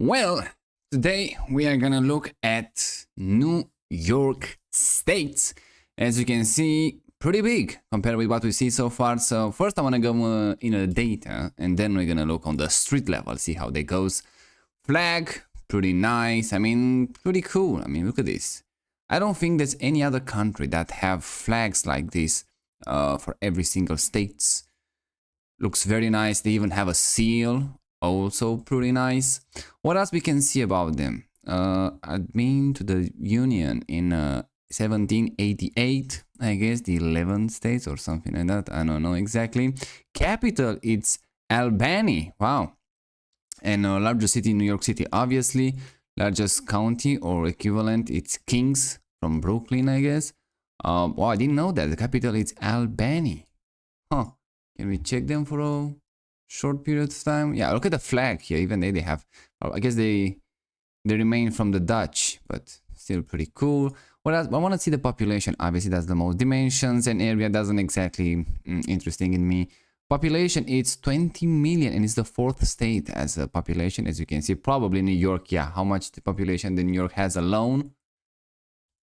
Well, today we are gonna look at New York State. As you can see, pretty big compared with what we see so far. So first I wanna go in the data, and then we're gonna look on the street level, see how that goes. Flag, pretty nice. I mean, pretty cool. I mean, look at this. I don't think there's any other country that have flags like this for every single states. Looks very nice. They even have a seal, also pretty nice. What else we can see about them? Admin to the Union in 1788, I guess, the 11 states or something like that. I don't know exactly. Capital, it's Albany. Wow. And largest city, New York City, obviously. Largest county or equivalent, it's Kings from Brooklyn, I guess. Wow, I didn't know that. The capital is Albany. Huh. Can we check them for a short period of time? Yeah, look at the flag here. Even they have, I guess they remain from the Dutch, but still pretty cool. What else? I want to see the population. Obviously, that's the most. Dimensions and area doesn't exactly interesting in me. Population, it's 20 million, and it's the 4th state as a population, as you can see. Probably New York, yeah. How much the population the New York has alone?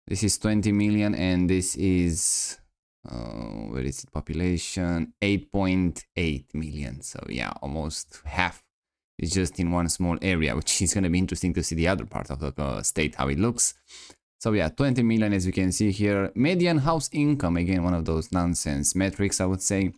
This is 20 million, and this is... where is it? Population 8.8 million. So yeah, almost half is just in one small area, which is going to be interesting to see the other part of the state, how it looks. So yeah, 20 million, as you can see here. Median house income, again, one of those nonsense metrics, I would say.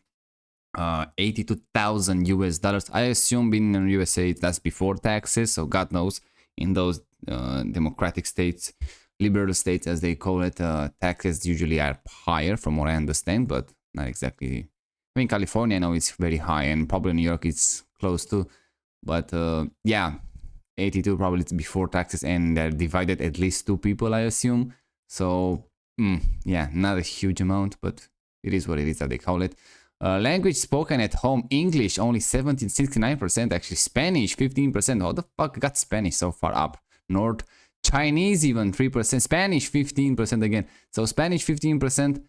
82,000 US dollars. I assume being in the USA, that's before taxes. So God knows, in those democratic states, liberal states as they call it, taxes usually are higher from what I understand, but not exactly. I mean, California, I know it's very high, and probably New York it's close to, but yeah, 82 probably it's before taxes, and they're divided at least 2 people, I assume. So yeah, not a huge amount, but it is what it is that they call it. Language spoken at home, English only 69%, actually Spanish 15%. How the fuck got Spanish so far up north? Chinese even 3%, Spanish 15% again. So Spanish 15%,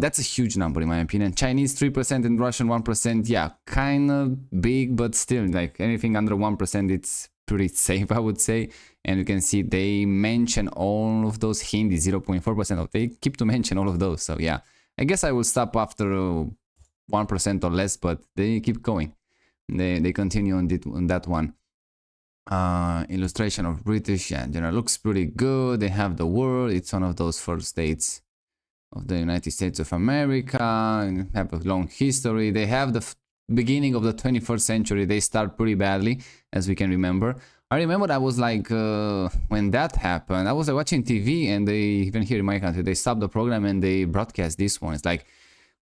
that's a huge number in my opinion. Chinese 3% and Russian 1%, yeah, kind of big, but still, like anything under 1%, it's pretty safe, I would say. And you can see they mention all of those. Hindi 0.4%. They keep to mention all of those. So yeah, I guess I will stop after 1% or less, but they keep going. They continue on that one. Illustration of British, yeah, in general looks pretty good. They have the world. It's one of those first states of the United States of America, and have a long history. They have the beginning of the 21st century. They start pretty badly, as we can remember. I remember I was like, when that happened, I was like, watching TV, and they, even here in my country, they stopped the program and they broadcast this one. It's like,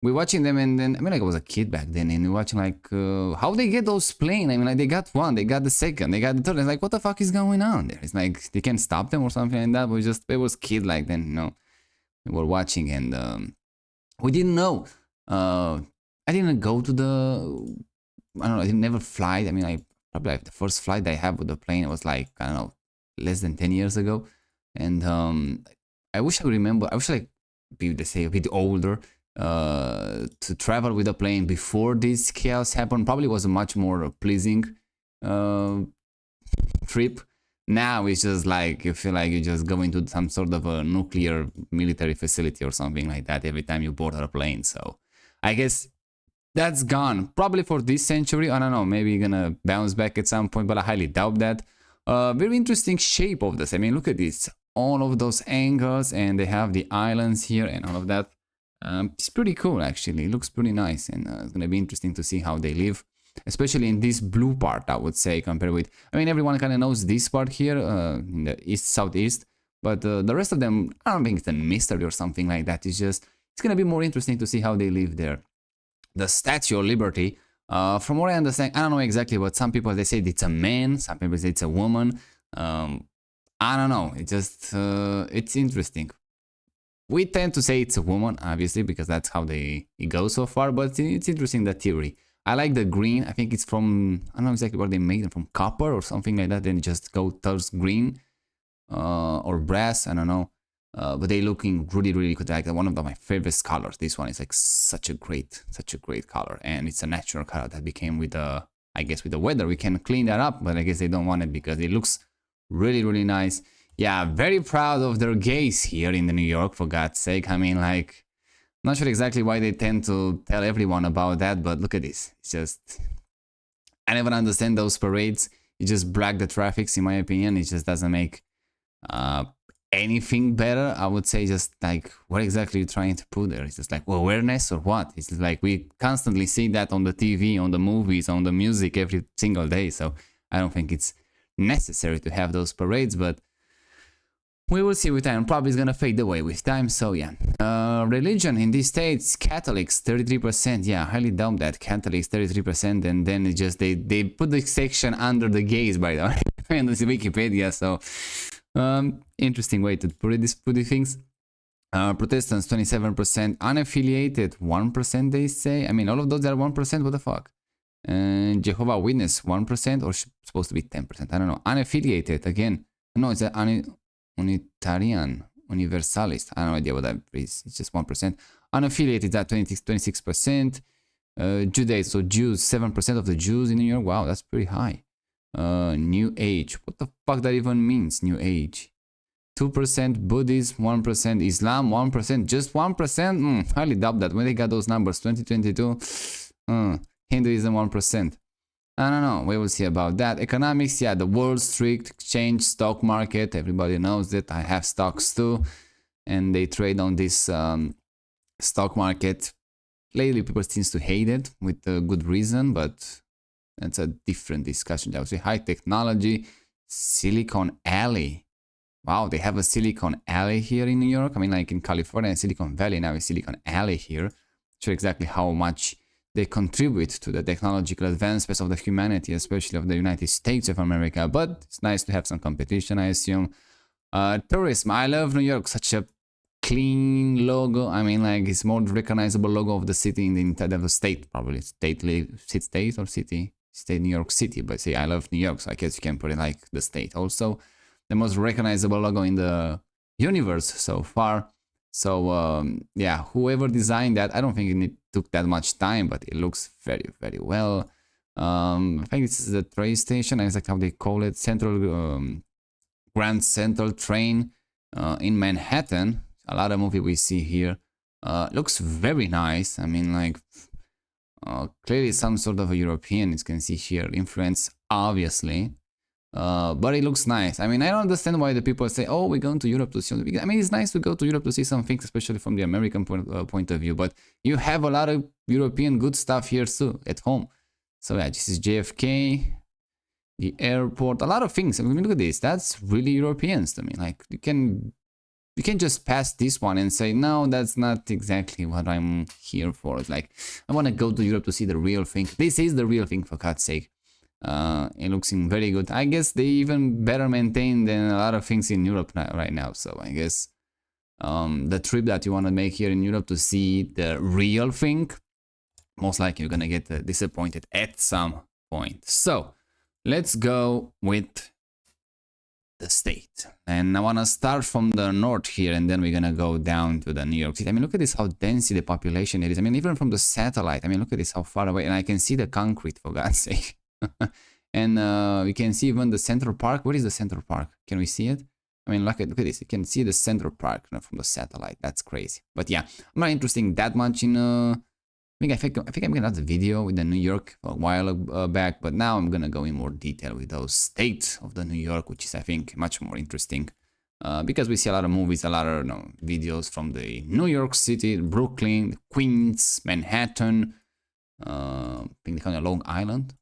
we're watching them, and then, I mean, like, I was a kid back then, and we're watching, like, how they get those planes. I mean, like, they got one, they got the second, they got the third. It's like, what the fuck is going on there? It's like, they can't stop them or something like that. It was kid like then, you know. We were watching, and we didn't know. I didn't go to the, I don't know, I didn't never fly. I mean, probably like the first flight I had with the plane was like, I don't know, less than 10 years ago. And I wish I remember, I wish I be, let's say, a bit older, to travel with a plane before this chaos happened. Probably was a much more pleasing trip. Now it's just like you feel like you just go into some sort of a nuclear military facility or something like that every time you board a plane. So I guess that's gone probably for this century. I don't know, maybe you're gonna bounce back at some point, but I highly doubt that. Very interesting shape of this. I mean, look at this, all of those angles, and they have the islands here and all of that. It's pretty cool, actually. It looks pretty nice, and it's going to be interesting to see how they live, especially in this blue part, I would say, compared with... I mean, everyone kind of knows this part here, in the east-southeast, but the rest of them, I don't think it's a mystery or something like that. It's just, it's going to be more interesting to see how they live there. The Statue of Liberty, from what I understand, I don't know exactly, but some people, they say it's a man, some people say it's a woman. I don't know, it just, it's interesting. We tend to say it's a woman, obviously, because that's how it goes so far, but it's interesting, the theory. I like the green. I think it's from, I don't know exactly what they made them, from copper or something like that, then just go towards green, or brass, I don't know. But they looking really, really good. Like one of my favorite colors. This one is like such a great color, and it's a natural color that became with the I guess with the weather we can clean that up, but I guess they don't want it because it looks really, really nice. Yeah, very proud of their gays here in the New York, for God's sake. I mean, like, not sure exactly why they tend to tell everyone about that, but look at this. It's just, I never understand those parades. You just black the traffics, in my opinion. It just doesn't make uh, anything better. I would say just like, what exactly are you trying to put there? It's just like awareness or what? It's just like we constantly see that on the TV, on the movies, on the music every single day. So I don't think it's necessary to have those parades, but we will see with time. Probably it's gonna fade away with time. So yeah, religion in these states: Catholics 33%. Yeah, highly doubt that. Catholics 33%, and then it just they put the section under the gays, by the way, on the Wikipedia. So interesting way to put these things. Protestants 27%, unaffiliated 1%. They say. I mean, all of those are 1%. What the fuck? And Jehovah Witness 1%, or supposed to be 10%. I don't know. Unaffiliated again. No, it's Unitarian, Universalist. I have no idea what that is. It's just 1%. Unaffiliated at 26%. Judaism, so Jews, 7% of the Jews in New York. Wow, that's pretty high. New Age. What the fuck that even means, New Age? 2% Buddhism, 1% Islam, 1%. Just 1%? Highly doubt that. When they got those numbers, 2022, Hinduism, 1%. I don't know. We will see about that. Economics, yeah, the Wall Street exchange, stock market. Everybody knows that. I have stocks too, and they trade on this stock market. Lately, people seem to hate it with a good reason, but that's a different discussion. I would say high technology, Silicon Alley. Wow, they have a Silicon Alley here in New York. I mean, like in California and Silicon Valley, now it's Silicon Alley here. Not sure exactly how much they contribute to the technological advancements of the humanity, especially of the United States of America. But it's nice to have some competition, I assume. Tourism. I love New York. Such a clean logo. I mean, like, it's more recognizable logo of the city in the entire state, probably. State or city? State New York City. But say, I love New York, so I guess you can put it like the state. Also, the most recognizable logo in the universe so far. So yeah, whoever designed that, I don't think it took that much time, but it looks very, very well. I think this is the train station, exactly how they call it, Grand Central train in Manhattan. A lot of movie we see here. Looks very nice. I mean, like, clearly some sort of a European, you can see here, influence, obviously. But it looks nice. I mean, I don't understand why the people say, oh, we're going to Europe to see. I mean, it's nice to go to Europe to see some things, especially from the American point of view. But you have a lot of European good stuff here too, at home. So yeah, this is JFK, the airport, a lot of things. I mean, look at this. That's really Europeans to me. Like, you can just pass this one and say, no, that's not exactly what I'm here for. It's like, I want to go to Europe to see the real thing. This is the real thing, for God's sake. It looks very good. I guess they even better maintained than a lot of things in Europe right now. So I guess the trip that you want to make here in Europe to see the real thing, most likely you're gonna get disappointed at some point. So let's go with the state, and I want to start from the north here, and then we're gonna go down to the New York City. I mean, look at this, how dense the population it is. I mean, even from the satellite, I mean, look at this, how far away, and I can see the concrete, for God's sake. And we can see even the Central Park. Where is the Central Park? Can we see it? I mean, look at this. You can see the Central Park from the satellite. That's crazy. But yeah, I'm not interested that much in. I think I'm gonna have the video with the New York a while back, but now I'm gonna go in more detail with those states of the New York, which is, I think, much more interesting. Because we see a lot of movies, a lot of videos from the New York City, Brooklyn, Queens, Manhattan. I think they call it Long Island.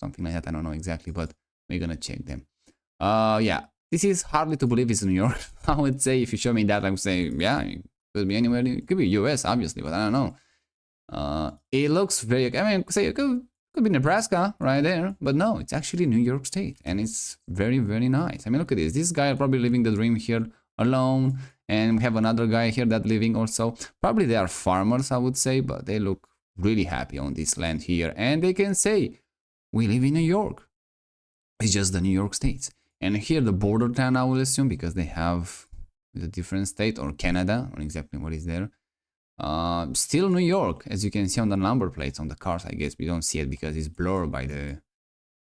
Something like that, I don't know exactly, but we're gonna check them. Yeah, this is hardly to believe it's New York. I would say if you show me that, I would say, yeah, it could be anywhere. It could be US, obviously, but I don't know. It looks very, I mean, say it could be Nebraska right there, but no, it's actually New York State, and it's very, very nice. I mean, look at this. This guy probably living the dream here alone, and we have another guy here that living also. Probably they are farmers, I would say, but they look really happy on this land here, and they can say, we live in New York. It's just the New York State. And here the border town, I would assume, because they have a different state, or Canada, or exactly what is there. Still New York, as you can see on the number plates on the cars. I guess we don't see it because it's blurred by the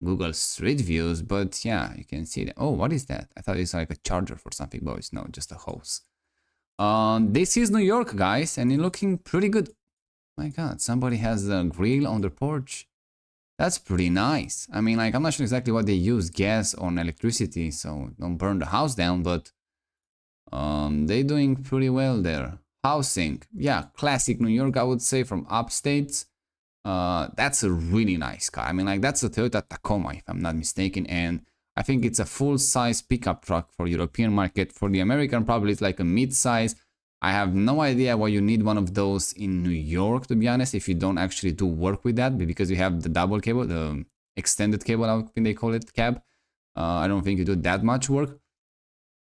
Google Street Views, but yeah, you can see that. Oh, what is that? I thought it's like a charger for something, but it's no, just a hose. This is New York, guys, and it's looking pretty good. My God, somebody has a grill on the porch. That's pretty nice. I mean, like, I'm not sure exactly what they use, gas or electricity, so don't burn the house down, but they're doing pretty well there. Housing, yeah, classic New York, I would say, from upstate. That's a really nice car. I mean, like, that's a Toyota Tacoma, if I'm not mistaken, and I think it's a full-size pickup truck for European market. For the American, probably it's like a mid-size. I have no idea why you need one of those in New York, to be honest, if you don't actually do work with that, because you have the double cable, the extended cable, I think they call it, cab. I don't think you do that much work.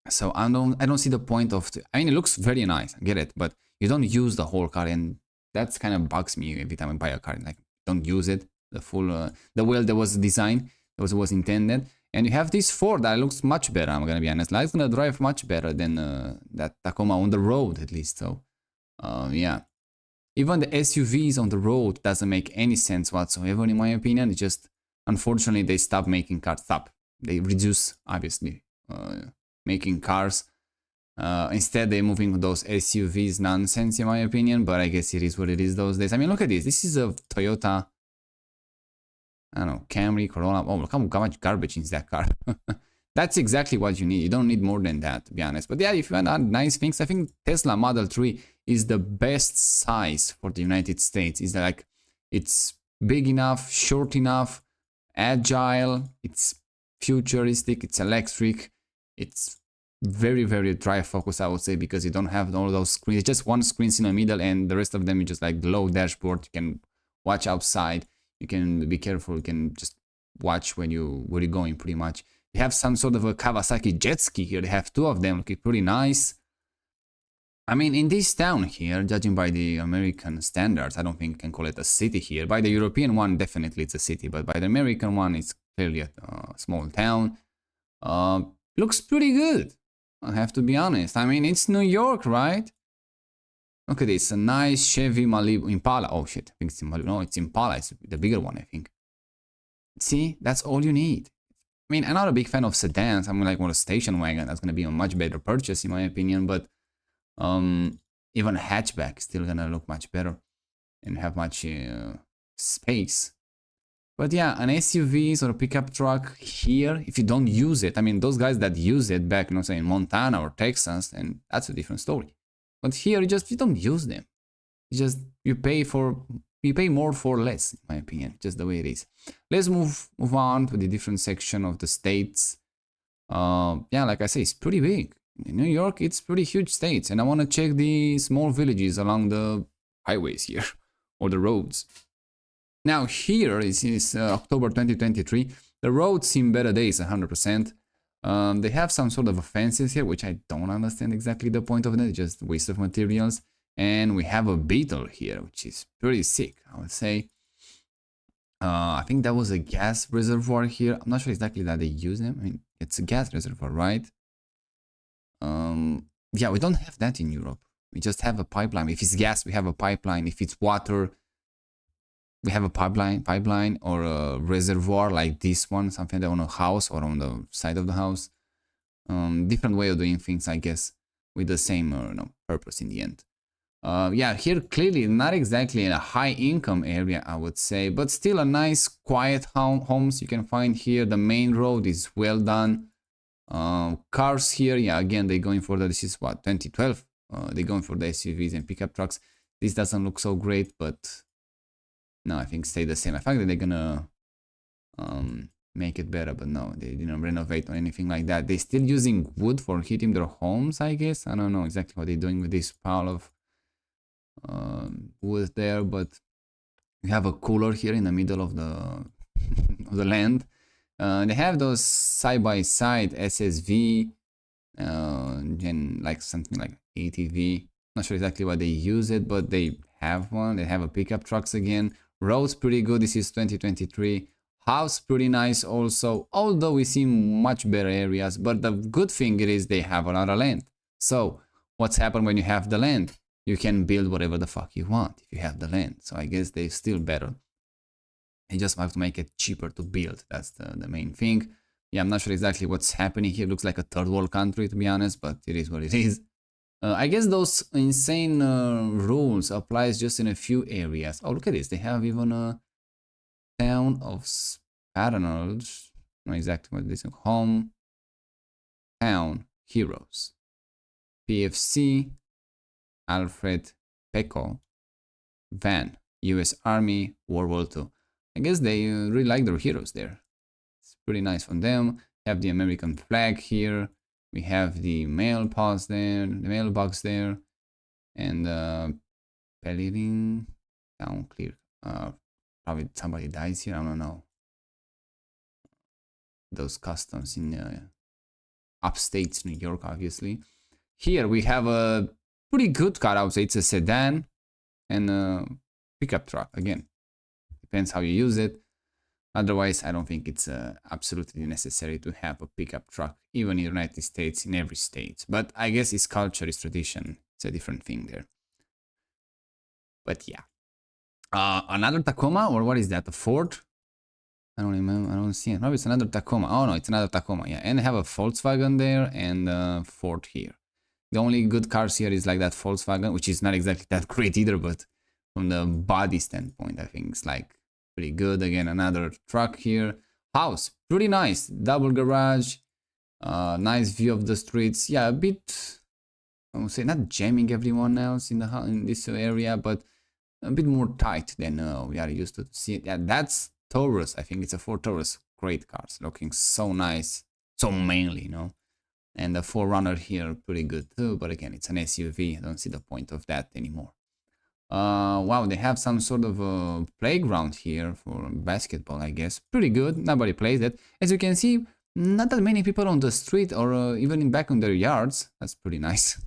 So I don't see the point of, I mean, it looks very nice, I get it, but you don't use the whole car, and that's kind of bugs me every time I buy a car. Like, don't use it, the full, the way that was designed, that was intended. And you have this Ford that looks much better, I'm gonna be honest. Like, it's gonna drive much better than that Tacoma on the road, at least. So, yeah. Even the SUVs on the road doesn't make any sense whatsoever, in my opinion. It's just, unfortunately, they stop making cars. They reduce, obviously, making cars. Instead, they're moving those SUVs nonsense, in my opinion. But I guess it is what it is those days. I mean, look at this. This is a Toyota, I don't know, Camry, Corolla. Oh, look how much garbage is that car. That's exactly what you need. You don't need more than that, to be honest. But yeah, if you want nice things, I think Tesla Model 3 is the best size for the United States. It's like, it's big enough, short enough, agile, it's futuristic, it's electric, it's very, very drive focused, I would say, because you don't have all those screens. It's just one screen in the middle, and the rest of them is just like low dashboard. You can watch outside. You can be careful. You can just watch where you're going, pretty much. They have some sort of a Kawasaki jet ski here. They have two of them, looking pretty nice. I mean, in this town here, judging by the American standards, I don't think you can call it a city here. By the European one, definitely it's a city, but by the American one, it's clearly a small town. Looks pretty good, I have to be honest. I mean, it's New York, right? Look at this, a nice Chevy Malibu Impala. Oh shit, I think it's Malibu. No, it's Impala. It's the bigger one, I think. See, that's all you need. I mean, I'm not a big fan of sedans. I'm like, a station wagon. That's gonna be a much better purchase, in my opinion. But even a hatchback is still gonna look much better and have much space. But yeah, an SUV or a pickup truck here, if you don't use it, I mean, those guys that use it back, say in Montana or Texas, and that's a different story. But here, you don't use them. It's just you pay more for less, in my opinion, just the way it is. Let's move on to the different section of the states. Yeah, like I say, it's pretty big. In New York, it's pretty huge states, and I want to check the small villages along the highways here, or the roads. Now here is October 2023. The roads seem better days, 100%. They have some sort of fences here, which I don't understand exactly the point of it, just waste of materials. And we have a beetle here, which is pretty sick, I would say. I think that was a gas reservoir here. I'm not sure exactly that they use them. I mean, it's a gas reservoir, right? Yeah, we don't have that in Europe. We just have a pipeline. If it's gas, we have a pipeline. If it's water, we have a pipeline or a reservoir like this one, something on a house or on the side of the house. Different way of doing things, I guess, with the same purpose in the end. Yeah, here clearly not exactly in a high income area, I would say, but still a nice quiet homes you can find here. The main road is well done. Cars here, yeah, again, they're going for this is what, 2012. They're going for the SUVs and pickup trucks. This doesn't look so great, but no, I think stay the same. I think that they're gonna make it better, but no, they didn't renovate or anything like that. They're still using wood for heating their homes, I guess. I don't know exactly what they're doing with this pile of wood there, but we have a cooler here in the middle of the of the land. They have those side-by-side SSV and like something like ATV. Not sure exactly why they use it, but they have one. They have a pickup trucks again. Roads pretty good. This is 2023. House pretty nice also, although we see much better areas. But the good thing is they have a lot of land. So what's happened when you have the land? you can build whatever the fuck you want if you have the land. So I guess they're still better. You just have to make it cheaper to build. That's the main thing. Yeah, I'm not sure exactly what's happening here. Looks like a third world country, to be honest, but it is what it is. I guess those insane rules applies just in a few areas. Oh, look at this. They have even a town of Spartanals. Not exactly what this is. Home town heroes. PFC, Alfred Pecco, Van, US Army, World War II. I guess they really like their heroes there. It's pretty nice from them. Have the American flag here. We have the mailbox there, and Pellerin town clear. Probably somebody dies here. I don't know. Those customs in upstate New York, obviously. Here we have a pretty good car. I would say it's a sedan and a pickup truck. Again, depends how you use it. Otherwise, I don't think it's absolutely necessary to have a pickup truck, even in the United States, in every state. But I guess it's culture, it's tradition. It's a different thing there. But yeah. Another Tacoma, or what is that? A Ford? I don't remember. I don't see it. Maybe it's another Tacoma. Oh no, it's another Tacoma. Yeah, and I have a Volkswagen there and Ford here. The only good cars here is like that Volkswagen, which is not exactly that great either, but from the body standpoint, I think it's like pretty good. Again, another truck here. House, pretty nice. Double garage. Nice view of the streets. Yeah, a bit, I would say, not jamming everyone else in this area, but a bit more tight than we are used to see it. Yeah, that's Taurus. I think it's a Ford Taurus. Great cars, looking so nice, so manly, you know. And the 4Runner here, pretty good too. But again, it's an SUV. I don't see the point of that anymore. Wow, they have some sort of a playground here for basketball, I guess. Pretty good. Nobody plays it. As you can see, not that many people on the street or even in back in their yards. That's pretty nice.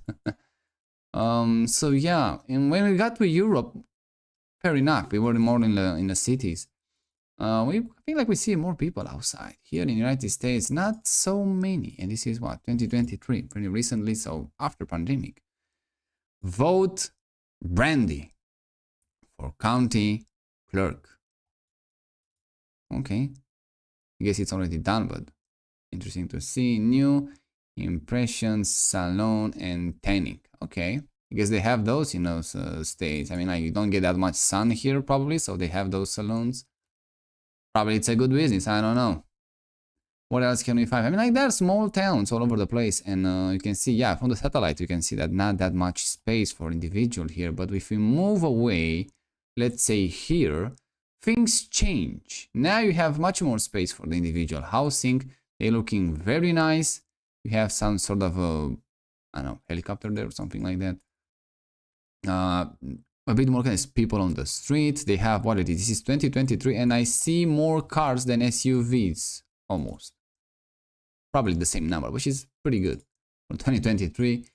So yeah, and when we got to Europe, fair enough. We were more in the cities. I feel like we see more people outside. Here in the United States, not so many. And this is what, 2023, pretty recently, so after pandemic. Vote Brandy for county clerk. Okay. I guess it's already done, but interesting to see. New impressions, salon, and tanning. Okay. I guess they have those in those states. I mean, like, you don't get that much sun here, probably, so they have those salons. Probably it's a good business, I don't know. What else can we find? I mean, like, there are small towns all over the place, and you can see, yeah, from the satellite, you can see that not that much space for individual here. But if we move away, let's say here, things change. Now you have much more space for the individual housing. They're looking very nice. You have some sort of a, I don't know, helicopter there or something like that. A bit more kind of people on the street. They have what it is. This is 2023, and I see more cars than SUVs, almost. Probably the same number, which is pretty good for 2023.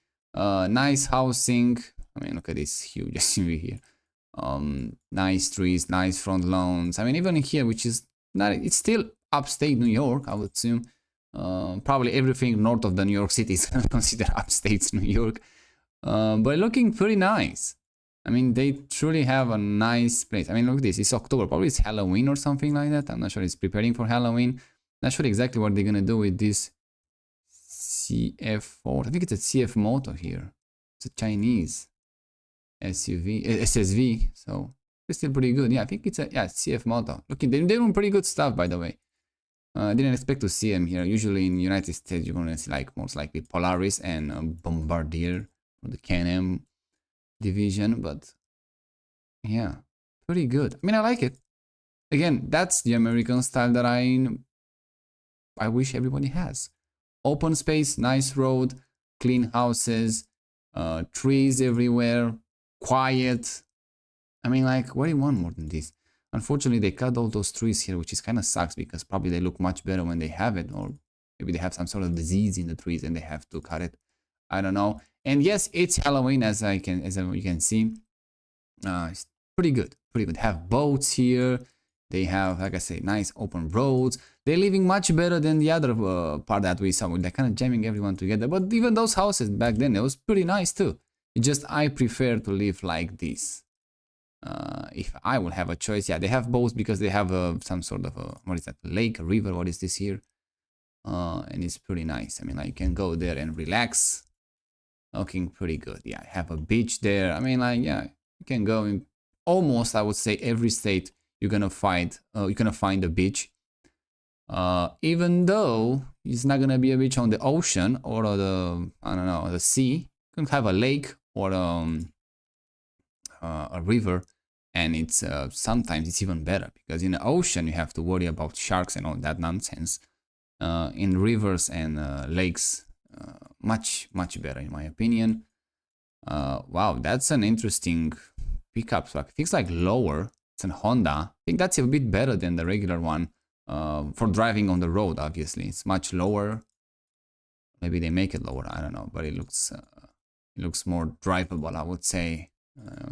Nice housing. I mean, look at this huge SUV here. Nice trees, nice front lawns. I mean, even in here, which is not, it's still upstate New York, I would assume. Probably everything north of the New York City is considered upstate New York. But looking pretty nice. I mean, they truly have a nice place. I mean, look at this. It's October. Probably it's Halloween or something like that. I'm not sure. It's preparing for Halloween. Not sure exactly what they're gonna do with this CF4. I think it's a CF Moto here. It's a Chinese SUV, SSV. So it's still pretty good. Yeah, I think it's a CF Moto. Look, they're doing pretty good stuff, by the way. I didn't expect to see them here. Usually in the United States, you're gonna see like most likely Polaris and Bombardier or the Can-Am division, but yeah, pretty good. I mean, I like it. Again, that's the American style that I wish everybody has. Open space, nice road, clean houses, trees everywhere, quiet. I mean, like, what do you want more than this? Unfortunately, they cut all those trees here, which is kind of sucks because probably they look much better when they have it, or maybe they have some sort of disease in the trees and they have to cut it. I don't know. And yes, it's Halloween, as you can see. It's pretty good, pretty good. Have boats here. They have, like I say, nice open roads. They're living much better than the other part that we saw. They're kind of jamming everyone together. But even those houses back then, it was pretty nice too. It's just I prefer to live like this. If I will have a choice, yeah, they have both because they have some sort of a, what is that, lake, a river, what is this here? And it's pretty nice. I mean, like, you can go there and relax. Looking pretty good. Yeah, I have a beach there. I mean, like, yeah, you can go in almost, I would say, every state you're gonna find a beach. Even though it's not gonna be a beach on the ocean or the, I don't know, the sea. You can have a lake or a river, and it's sometimes it's even better because in the ocean you have to worry about sharks and all that nonsense. In rivers and lakes, much better in my opinion. Wow, that's an interesting pickup. So I think it's like lower. It's a Honda. I think that's a bit better than the regular one. For driving on the road, obviously it's much lower. Maybe they make it lower. I don't know, but it looks more drivable, I would say,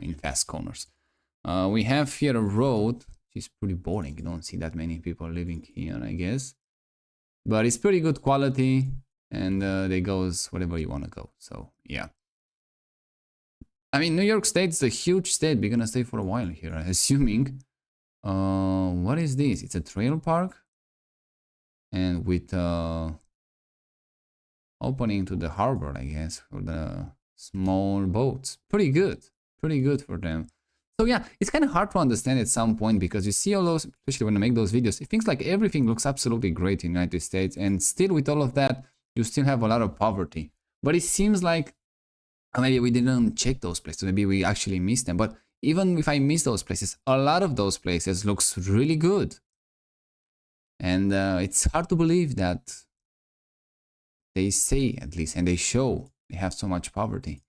in fast corners. We have here a road, which is pretty boring. You don't see that many people living here, I guess. But it's pretty good quality, and they goes wherever you want to go. So yeah. I mean, New York State is a huge state. We're gonna stay for a while here, assuming. What is this? It's a trail park, and with opening to the harbor, I guess, for the small boats. Pretty good for them. So yeah, it's kind of hard to understand at some point because you see all those, especially when I make those videos, it feels like everything looks absolutely great in the United States, and still with all of that, you still have a lot of poverty. But it seems like maybe we didn't check those places, maybe we actually missed them. But even if I miss those places, a lot of those places looks really good. And it's hard to believe that they say, at least, and they show they have so much poverty.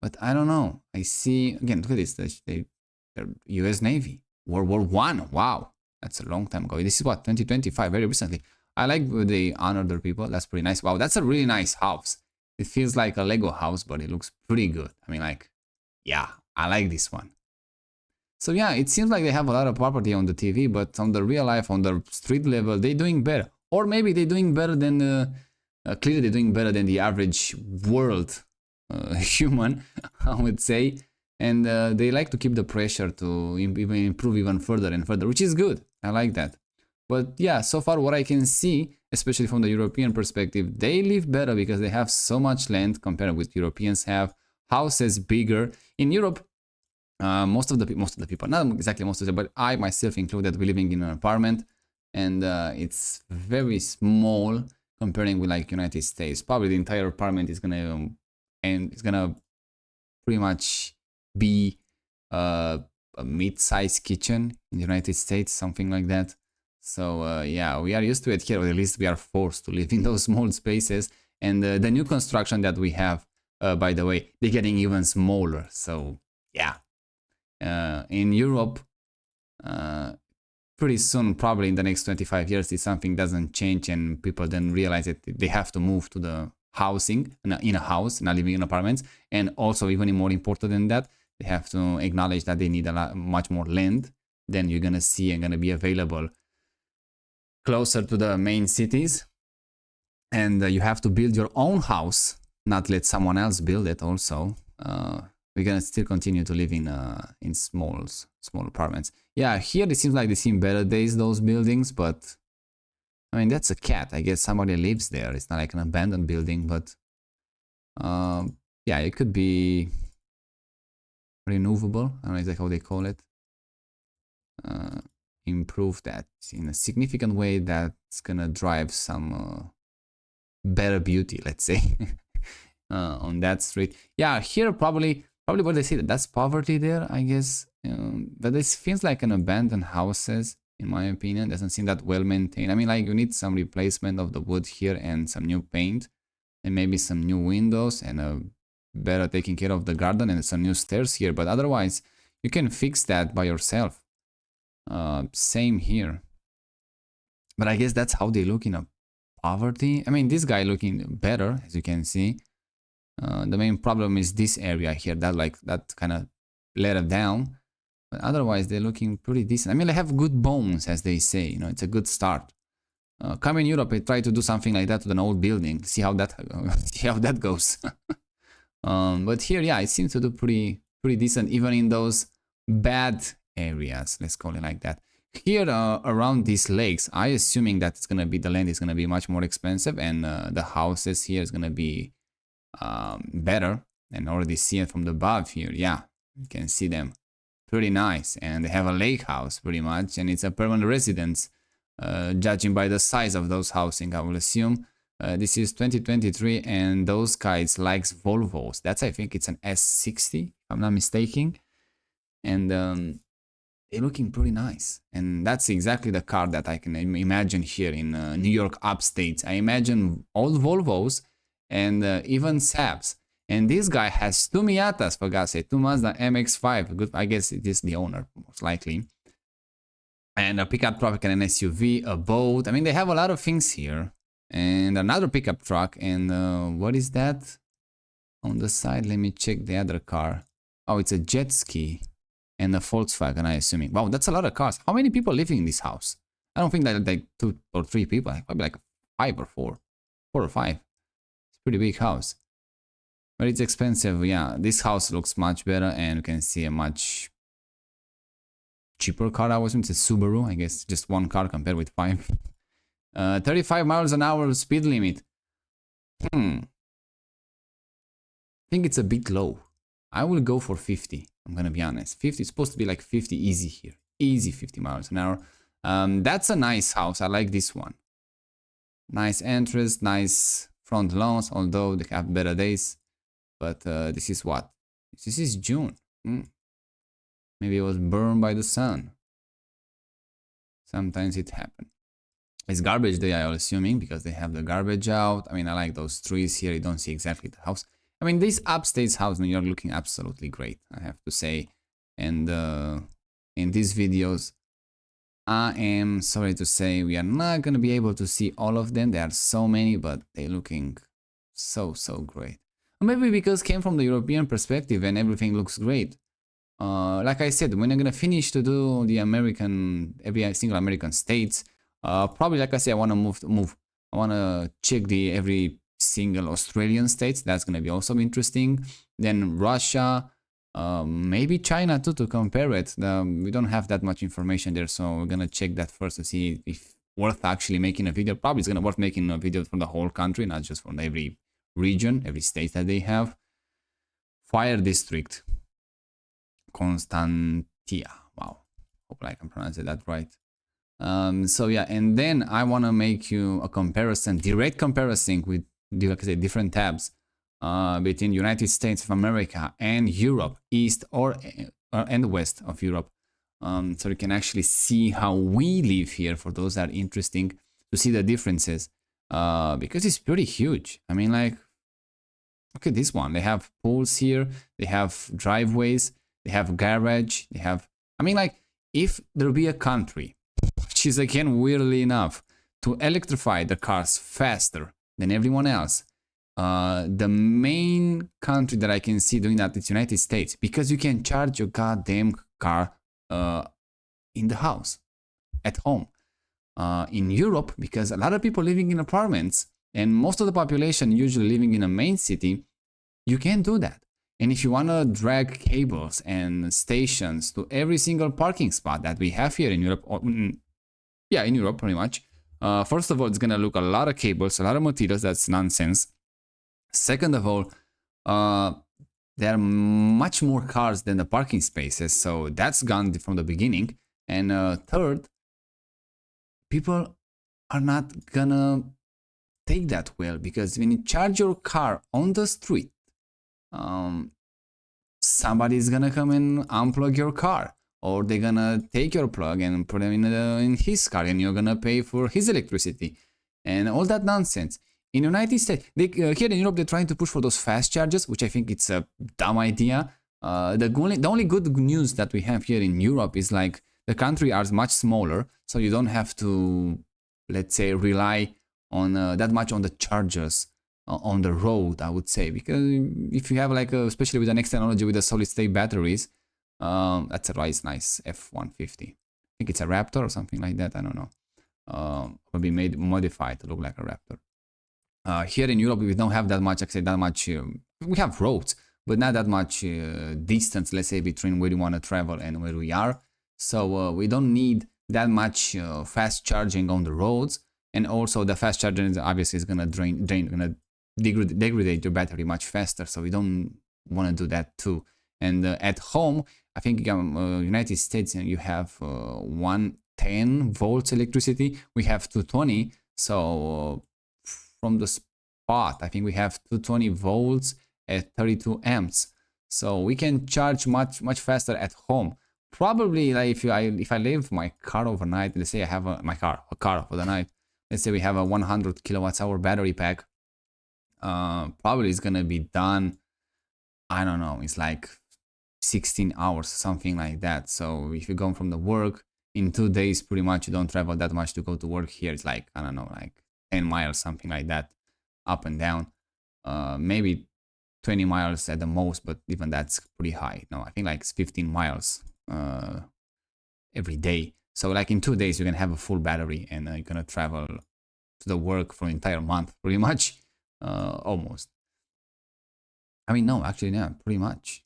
But I don't know. I see, again, look at this. They're US Navy. World War One. Wow. That's a long time ago. This is what, 2025, very recently. I like they honor their people. That's pretty nice. Wow, that's a really nice house. It feels like a Lego house, but it looks pretty good. I mean, like, yeah, I like this one. So yeah, it seems like they have a lot of property on the TV, but on the real life, on the street level, they're doing better. Or maybe they're doing better than, clearly they're doing better than the average world human, I would say. And they like to keep the pressure to even improve even further and further, which is good. I like that. But yeah, so far what I can see, especially from the European perspective, they live better because they have so much land compared with Europeans have. Houses bigger. In Europe, most of the people, not exactly most of them, but I myself included, we're living in an apartment, and it's very small comparing with like United States. Probably the entire apartment is gonna and it's gonna pretty much be a mid-sized kitchen in the United States, something like that. So yeah, we are used to it here, or at least we are forced to live in those small spaces. And the new construction that we have, by the way, they're getting even smaller. So yeah, in Europe, pretty soon, probably in the next 25 years, if something doesn't change and people then realize that they have to move to the housing in a house, not living in apartments, and also even more important than that, they have to acknowledge that they need much more land than you're gonna see and gonna be available closer to the main cities, and you have to build your own house, not let someone else build it. Also, we're gonna still continue to live in small apartments. Yeah, here it seems like they seem better days, those buildings, but I mean that's a cat. I guess somebody lives there. It's not like an abandoned building, but yeah, it could be renewable. I don't know exactly how they call it. Improve that in a significant way that's gonna drive some better beauty, let's say, on that street. Yeah, here probably what they say, that's poverty there, I guess. But this feels like an abandoned houses, in my opinion. Doesn't seem that well maintained. I mean, like, you need some replacement of the wood here and some new paint and maybe some new windows and a better taking care of the garden and some new stairs here. But otherwise, you can fix that by yourself. Same here. But I guess that's how they look in a poverty. I mean, this guy looking better, as you can see. The main problem is this area here that kind of let it down. But otherwise, they're looking pretty decent. I mean, they have good bones, as they say. You know, it's a good start. Come in Europe and try to do something like that to an old building. See how that see how that goes. But here, yeah, it seems to do pretty decent, even in those bad areas. Let's call it like that. Here, around these lakes, I assuming that it's gonna be the land is gonna be much more expensive, and the houses here is gonna be better. And already see it from the above here. Yeah, you can see them, pretty nice, and they have a lake house pretty much, and it's a permanent residence. Judging by the size of those housing, I will assume. This is 2023, and those guys likes Volvos. That's, I think it's an S60, if I'm not mistaken. And they're looking pretty nice. And that's exactly the car that I can imagine here in New York upstate. I imagine old Volvos and even Saabs. And this guy has two Miatas, for God's sake, two Mazda MX-5. Good, I guess it is the owner, most likely. And a pickup truck and an SUV, a boat. I mean, they have a lot of things here. And another pickup truck. And what is that on the side? Let me check the other car. Oh, it's a jet ski and a Volkswagen, I assuming. Wow, that's a lot of cars. How many people living in this house? I don't think that like 2 or 3 people. Probably like 5 or 4. 4 or 5. It's a pretty big house. But it's expensive. Yeah, this house looks much better, and you can see a much cheaper car. I was going to say Subaru. I guess just one car compared with 5. 35 miles an hour speed limit. I think it's a bit low. I will go for 50. I'm gonna be honest. 50 is supposed to be like 50 easy here. Easy 50 miles an hour. That's a nice house. I like this one. Nice entrance, nice front lawns, although they have better days. But this is what? This is June. Maybe it was burned by the sun. Sometimes it happens. It's garbage day, I'm assuming, because they have the garbage out. I mean, I like those trees here. You don't see exactly the house. I mean, this upstate house in New York looking absolutely great, I have to say. And in these videos, I am sorry to say we are not going to be able to see all of them. There are so many, but they're looking so great. Or maybe because came from the European perspective and everything looks great. Like I said, when I'm going to finish to do the every single American states, probably, like I said, I want to move. I want to check the every single Australian states. That's going to be also interesting. Then Russia, maybe China too, to compare it. We don't have that much information there, so we're going to check that first to see if worth actually making a video. Probably it's going to worth making a video for the whole country, not just from every region, every state that they have. Fire District. Constantia. Wow. Hope I can pronounce that right. So yeah, and then I want to make you a comparison, direct comparison with, like I say, different tabs between United States of America and Europe, east and west of Europe. So you can actually see how we live here, for those that are interesting to see the differences, because it's pretty huge. I mean, like, look at this one. They have pools here, they have driveways, they have garage, they have, I mean, like, if there be a country which is, again, weirdly enough, to electrify the cars faster than everyone else, the main country that I can see doing that is United States, because you can charge your goddamn car in the house, at home. In Europe, because a lot of people living in apartments, and most of the population usually living in a main city, you can't do that. And if you want to drag cables and stations to every single parking spot that we have here in Europe, yeah, in Europe, pretty much. First of all, it's going to look a lot of cables, a lot of materials. That's nonsense. Second of all, there are much more cars than the parking spaces. So that's gone from the beginning. And third, people are not going to take that well, because when you charge your car on the street, somebody's going to come and unplug your car. Or they're gonna take your plug and put them in his car, and you're gonna pay for his electricity and all that nonsense. In the United States, here in Europe, they're trying to push for those fast chargers, which I think it's a dumb idea. The only good news that we have here in Europe is, like, the country is much smaller, so you don't have to, let's say, rely on that much on the chargers on the road, I would say, because if you have, like, especially with the next technology with the solid-state batteries. That's a nice F-150. I think it's a Raptor or something like that. I don't know. Probably modified to look like a Raptor. Here in Europe, we don't have that much, actually, that much. We have roads, but not that much distance, let's say, between where we want to travel and where we are. So we don't need that much fast charging on the roads. And also, the fast charging is obviously is gonna gonna degrade your battery much faster. So we don't want to do that too. And at home, I think United States, you have 110 volts electricity. We have 220. So from the spot, I think we have 220 volts at 32 amps. So we can charge much faster at home. Probably like if I leave my car overnight, let's say I have a car for the night. Let's say we have a 100 kilowatts hour battery pack. Probably it's gonna be done. I don't know. It's like 16 hours, something like that. So if you go from the work in 2 days, pretty much you don't travel that much to go to work. Here it's like, I don't know, like 10 miles, something like that, up and down. Maybe 20 miles at the most, but even that's pretty high. No, I think like it's 15 miles every day. So like in 2 days, you can have a full battery and you're gonna travel to the work for an entire month, pretty much, almost. I mean, no, actually, yeah, pretty much.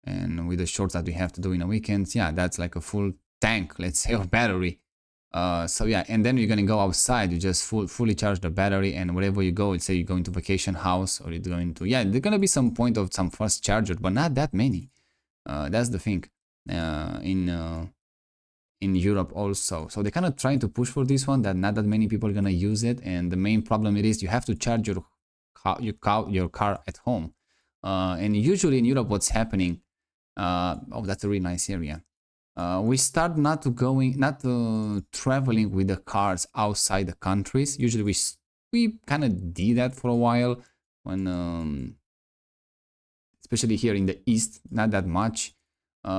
And with the shorts that we have to do in the weekends, yeah, that's like a full tank, let's say, of battery. So yeah, and then you're gonna go outside, you just fully charge the battery, and wherever you go, let's say you're going to vacation house or you're going to, yeah, there's gonna be some point of some fast charger, but not that many. That's the thing. In Europe also, so they're kind of trying to push for this one, that not that many people are gonna use it, and the main problem it is you have to charge your car at home. And usually in Europe, what's happening? Oh, that's a really nice area. We start not traveling with the cars outside the countries. Usually we kind of did that for a while when, especially here in the east, not that much.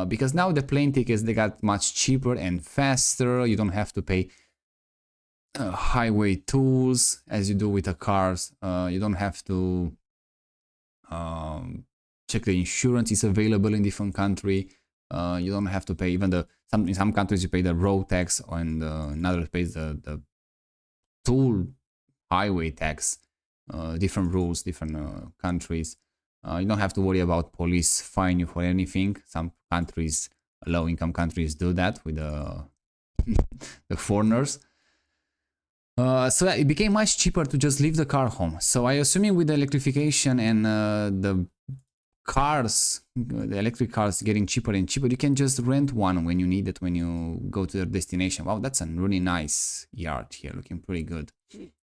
Because now the plane tickets, they got much cheaper and faster. You don't have to pay highway tolls as you do with the cars. You don't have to check the insurance is available in different country. You don't have to pay even in some countries you pay the road tax, and in others pays the toll highway tax. Different rules, different countries. You don't have to worry about police fine you for anything. Some countries, low income countries, do that with the foreigners. So yeah, it became much cheaper to just leave the car home. So I assuming with the electrification and the electric cars getting cheaper and cheaper, you can just rent one when you need it, when you go to your destination. Wow, that's a really nice yard here, looking pretty good.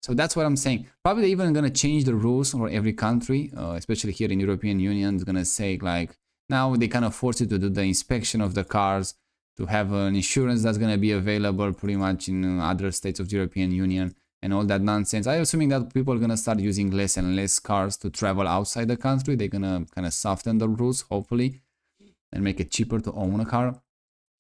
So that's what I'm saying. Probably they're even gonna change the rules for every country, especially here in European Union. It's gonna say like, now they kind of force you to do the inspection of the cars, to have an insurance that's gonna be available pretty much in other states of the European Union, and all that nonsense. I'm assuming that people are gonna start using less and less cars to travel outside the country. They're gonna kind of soften the rules, hopefully, and make it cheaper to own a car.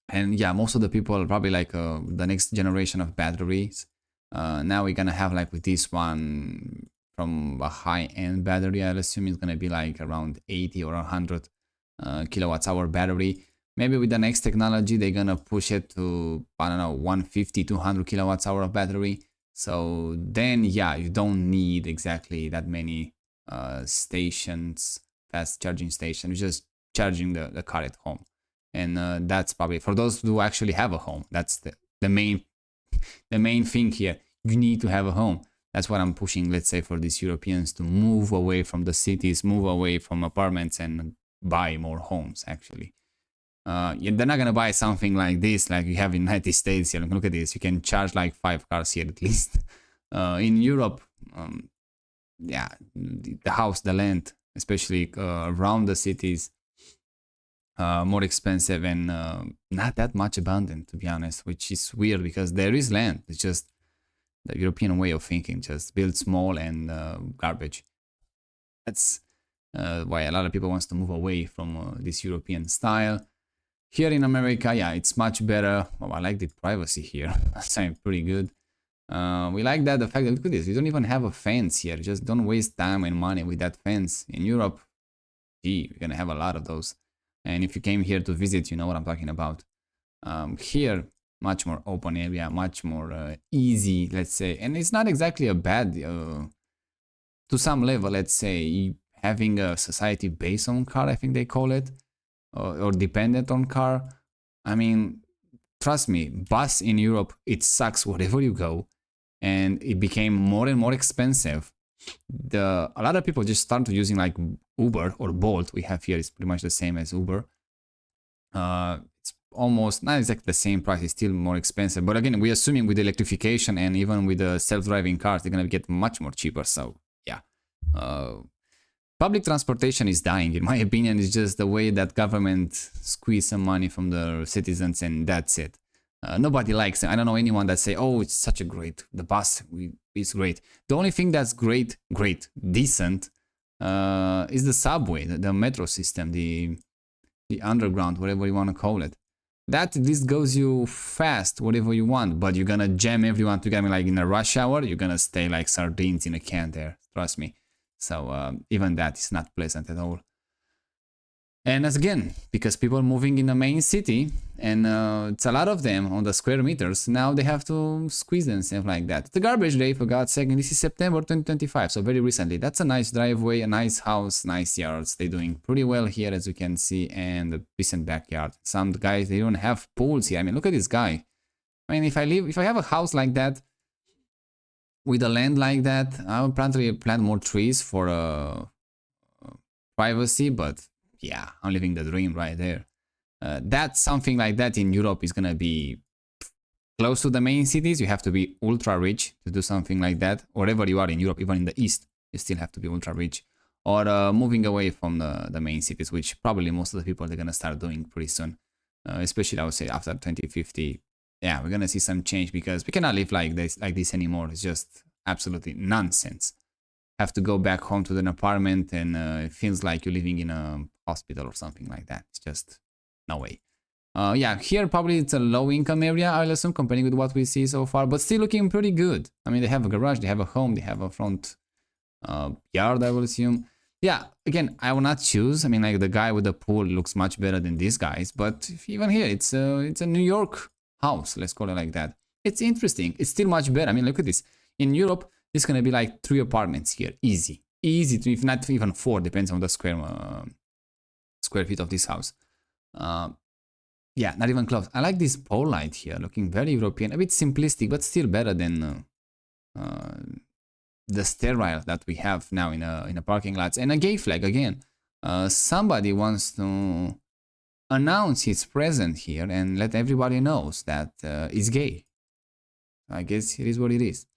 And yeah, most of the people probably like the next generation of batteries. Now we're gonna have like with this one from a high-end battery. I'll assume it's gonna be like around 80 or 100 kilowatts hour battery. Maybe with the next technology, they're gonna push it to, I don't know, 150, 200 kilowatts hour of battery. So then, yeah, you don't need exactly that many stations, fast charging stations. You're just charging the car at home. And that's probably for those who actually have a home. That's the main thing here. You need to have a home. That's what I'm pushing, let's say, for these Europeans to move away from the cities, move away from apartments, and buy more homes, actually. They're not gonna buy something like this, like you have in United States. Here, look at this. You can charge like 5 cars here at least. In Europe, yeah, the house, the land, especially around the cities, more expensive and not that much abundant, to be honest, which is weird because there is land. It's just the European way of thinking, just build small and garbage. That's why a lot of people wants to move away from this European style. Here in America, yeah, it's much better. Oh, I like the privacy here. That's pretty good. We like that, the fact that, look at this, we don't even have a fence here. Just don't waste time and money with that fence. In Europe, gee, we're gonna have a lot of those. And if you came here to visit, you know what I'm talking about. Here, much more open area, much more easy, let's say. And it's not exactly a bad to some level, let's say, having a society based on car, I think they call it, or dependent on car. I mean, trust me, bus in Europe, it sucks wherever you go, and it became more and more expensive. A lot of people just started using like Uber or Bolt. We have here is pretty much the same as Uber. It's almost not exactly the same price. It's still more expensive. But again, we're assuming with electrification and even with the self-driving cars, they're gonna get much more cheaper. So yeah, public transportation is dying. In my opinion, it's just the way that government squeeze some money from the citizens, and that's it. Nobody likes it. I don't know anyone that say, "Oh, it's such a great. The bus is great." The only thing that's decent, is the subway, the metro system, the underground, whatever you want to call it. That this goes you fast, whatever you want, but you're gonna jam everyone together like in a rush hour. You're gonna stay like sardines in a can there. Trust me. So even that is not pleasant at all. And as again, because people are moving in the main city, and it's a lot of them on the square meters, now they have to squeeze themselves like that. The garbage day, for God's sake, this is September 2025, so very recently. That's a nice driveway, a nice house, nice yards. They're doing pretty well here, as you can see, and a decent backyard. Some guys, they don't have pools here. I mean, look at this guy. I mean, if I have a house like that, with a land like that, I would probably plant more trees for privacy, but yeah, I'm living the dream right there. That's something like that in Europe is gonna be close to the main cities. You have to be ultra rich to do something like that. Wherever you are in Europe, even in the East, you still have to be ultra rich. Or moving away from the main cities, which probably most of the people are gonna start doing pretty soon. Especially, I would say, after 2050. Yeah, we're gonna see some change, because we cannot live like this anymore. It's just absolutely nonsense. Have to go back home to an apartment, and it feels like you're living in a hospital or something like that. It's just no way. Yeah, here probably it's a low income area, I'll assume, comparing with what we see so far, but still looking pretty good. I mean, they have a garage, they have a home, they have a front yard, I will assume. Yeah, again, I will not choose. I mean, like, the guy with the pool looks much better than these guys, but even here, it's a New York house, let's call it like that. It's interesting. It's still much better. I mean, look at this. In Europe, it's gonna be like 3 apartments here, easy, to, if not even 4, depends on the square feet of this house. Yeah, not even close. I like this pole light here, looking very European, a bit simplistic, but still better than the sterile that we have now in a parking lots. And a gay flag again. Somebody wants to announce his presence here and let everybody knows that he's gay. I guess it is what it is.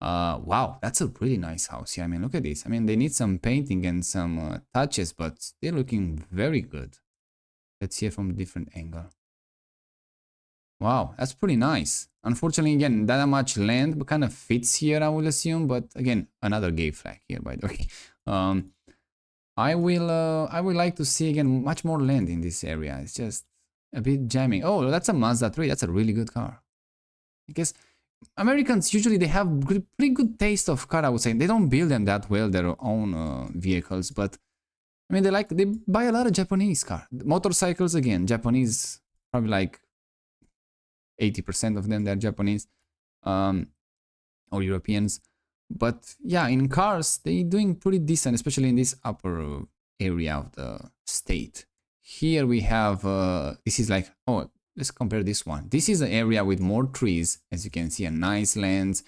Wow, that's a really nice house here. I mean, look at this. I mean, they need some painting and some touches, but they're looking very good. Let's see it from a different angle. Wow, that's pretty nice. Unfortunately, again, that much land kind of fits here, I will assume. But again, another gay flag here, by the way. I would like to see again much more land in this area. It's just a bit jamming. Oh, that's a Mazda 3. That's a really good car. I guess Americans usually they have pretty good taste of car. I would say they don't build them that well, their own vehicles, but I mean they buy a lot of Japanese car motorcycles. Again, Japanese, probably like 80% of them they're Japanese, or Europeans. But yeah, in cars they're doing pretty decent, especially in this upper area of the state. Here we have this is like, oh, let's compare this one. This is an area with more trees, as you can see, a nice lands,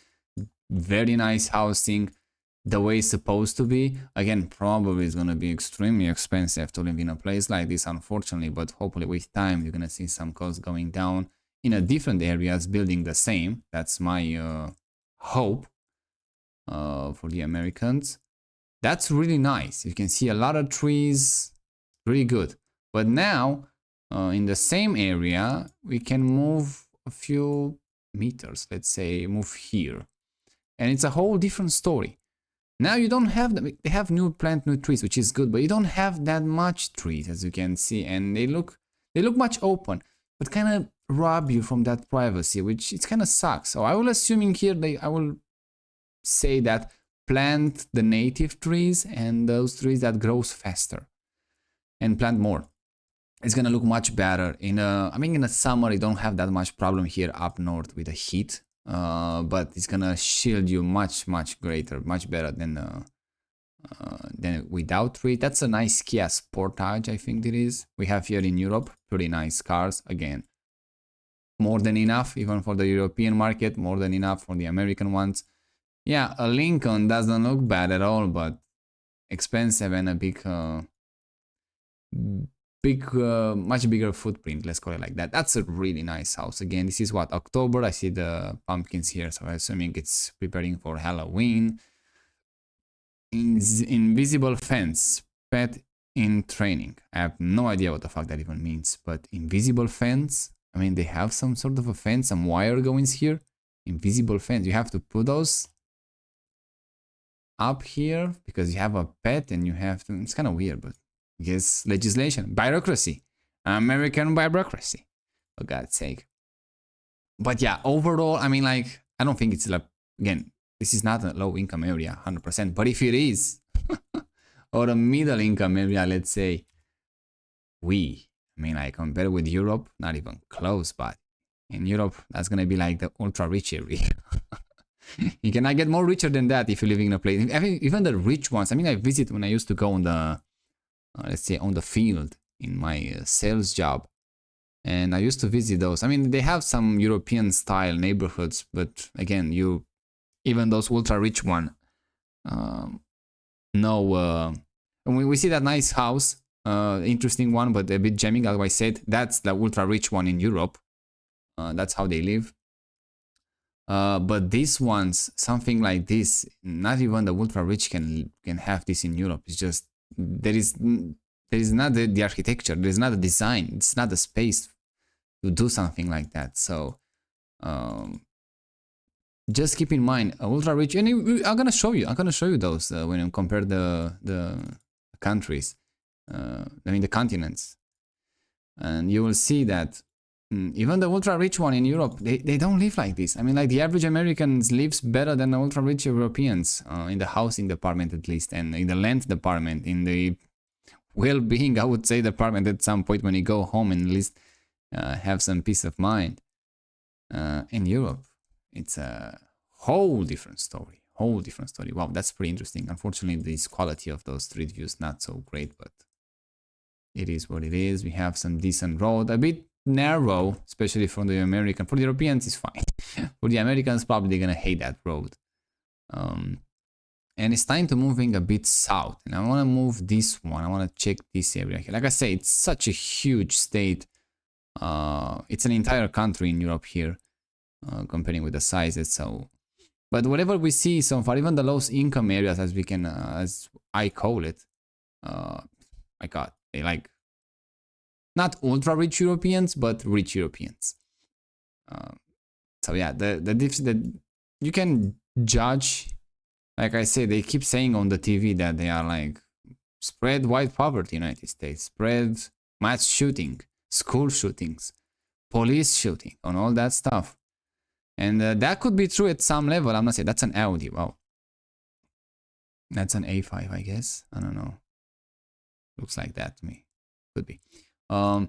very nice housing, the way it's supposed to be. Again, probably it's gonna be extremely expensive to live in a place like this, unfortunately, but hopefully with time you're gonna see some costs going down in a different areas, building the same. That's my hope for the Americans. That's really nice. You can see a lot of trees, really good. But now, in the same area, we can move a few meters, let's say move here. And it's a whole different story. Now you don't have them, they have new trees, which is good, but you don't have that much trees, as you can see, and they look much open, but kind of rob you from that privacy, which it kind of sucks. So I will assuming here I will say that plant the native trees and those trees that grows faster, and plant more. It's gonna look much better in I mean, in the summer you don't have that much problem here up north with the heat, but it's gonna shield you much greater, much better than Then without treat, that's a nice Kia Sportage, I think it is. We have here in Europe, pretty nice cars. Again, more than enough, even for the European market, more than enough for the American ones. Yeah, a Lincoln doesn't look bad at all, but expensive and a much bigger footprint, let's call it like that. That's a really nice house. Again, this is what, October. I see the pumpkins here, so I'm assuming it's preparing for Halloween. Invisible fence, pet in training. I have no idea what the fuck that even means, but invisible fence, I mean, they have some sort of a fence, some wire goings here. Invisible fence, you have to put those up here because you have a pet and you have to, it's kind of weird, but I guess legislation, bureaucracy, American bureaucracy, for God's sake. But yeah, overall, I mean, like, I don't think it's like, again, this is not a low income area 100%, but if it is, or a middle income area, let's say, I mean, like, compared with Europe, not even close, but in Europe, that's gonna be like the ultra rich area. You cannot get more richer than that if you're living in a place. I mean, even the rich ones. I mean, I visit when I used to go on the, let's say, on the field in my sales job, and I used to visit those. I mean, they have some European style neighborhoods, but again, even those ultra rich one, no. And we see that nice house, interesting one, but a bit jamming. As I said, that's the ultra rich one in Europe. That's how they live. But these ones, something like this, not even the ultra rich can have this in Europe. It's just there is not the architecture, there is not the design, it's not the space to do something like that. So just keep in mind, ultra rich, and I'm gonna show you those when I compare the countries, I mean the continents, and you will see that. Even the ultra rich one in Europe, they don't live like this. I mean, like the average Americans lives better than the ultra rich Europeans in the housing department at least, and in the land department, in the well-being, I would say, department at some point when you go home and at least have some peace of mind. In Europe, it's a whole different story. Wow, that's pretty interesting. Unfortunately, this quality of those street views not so great, but it is what it is. We have some decent road, a bit narrow, especially for the American. For the Europeans, it's fine. For the Americans, probably they're gonna hate that road. And it's time to moving a bit south. And I want to move this one. I want to check this area here. Like I say, it's such a huge state. It's an entire country in Europe here, comparing with the sizes. So, but whatever we see so far, even the lowest income areas, as we can, as I call it, my God, they like. Not ultra rich Europeans, but rich Europeans. So yeah, the you can judge. Like I say, they keep saying on the TV that they are like spread white poverty in the United States, spread mass shooting, school shootings, police shooting, and all that stuff. And that could be true at some level. I'm not saying that's an Audi. Wow, that's an A5, I guess. I don't know. Looks like that to me. Could be. And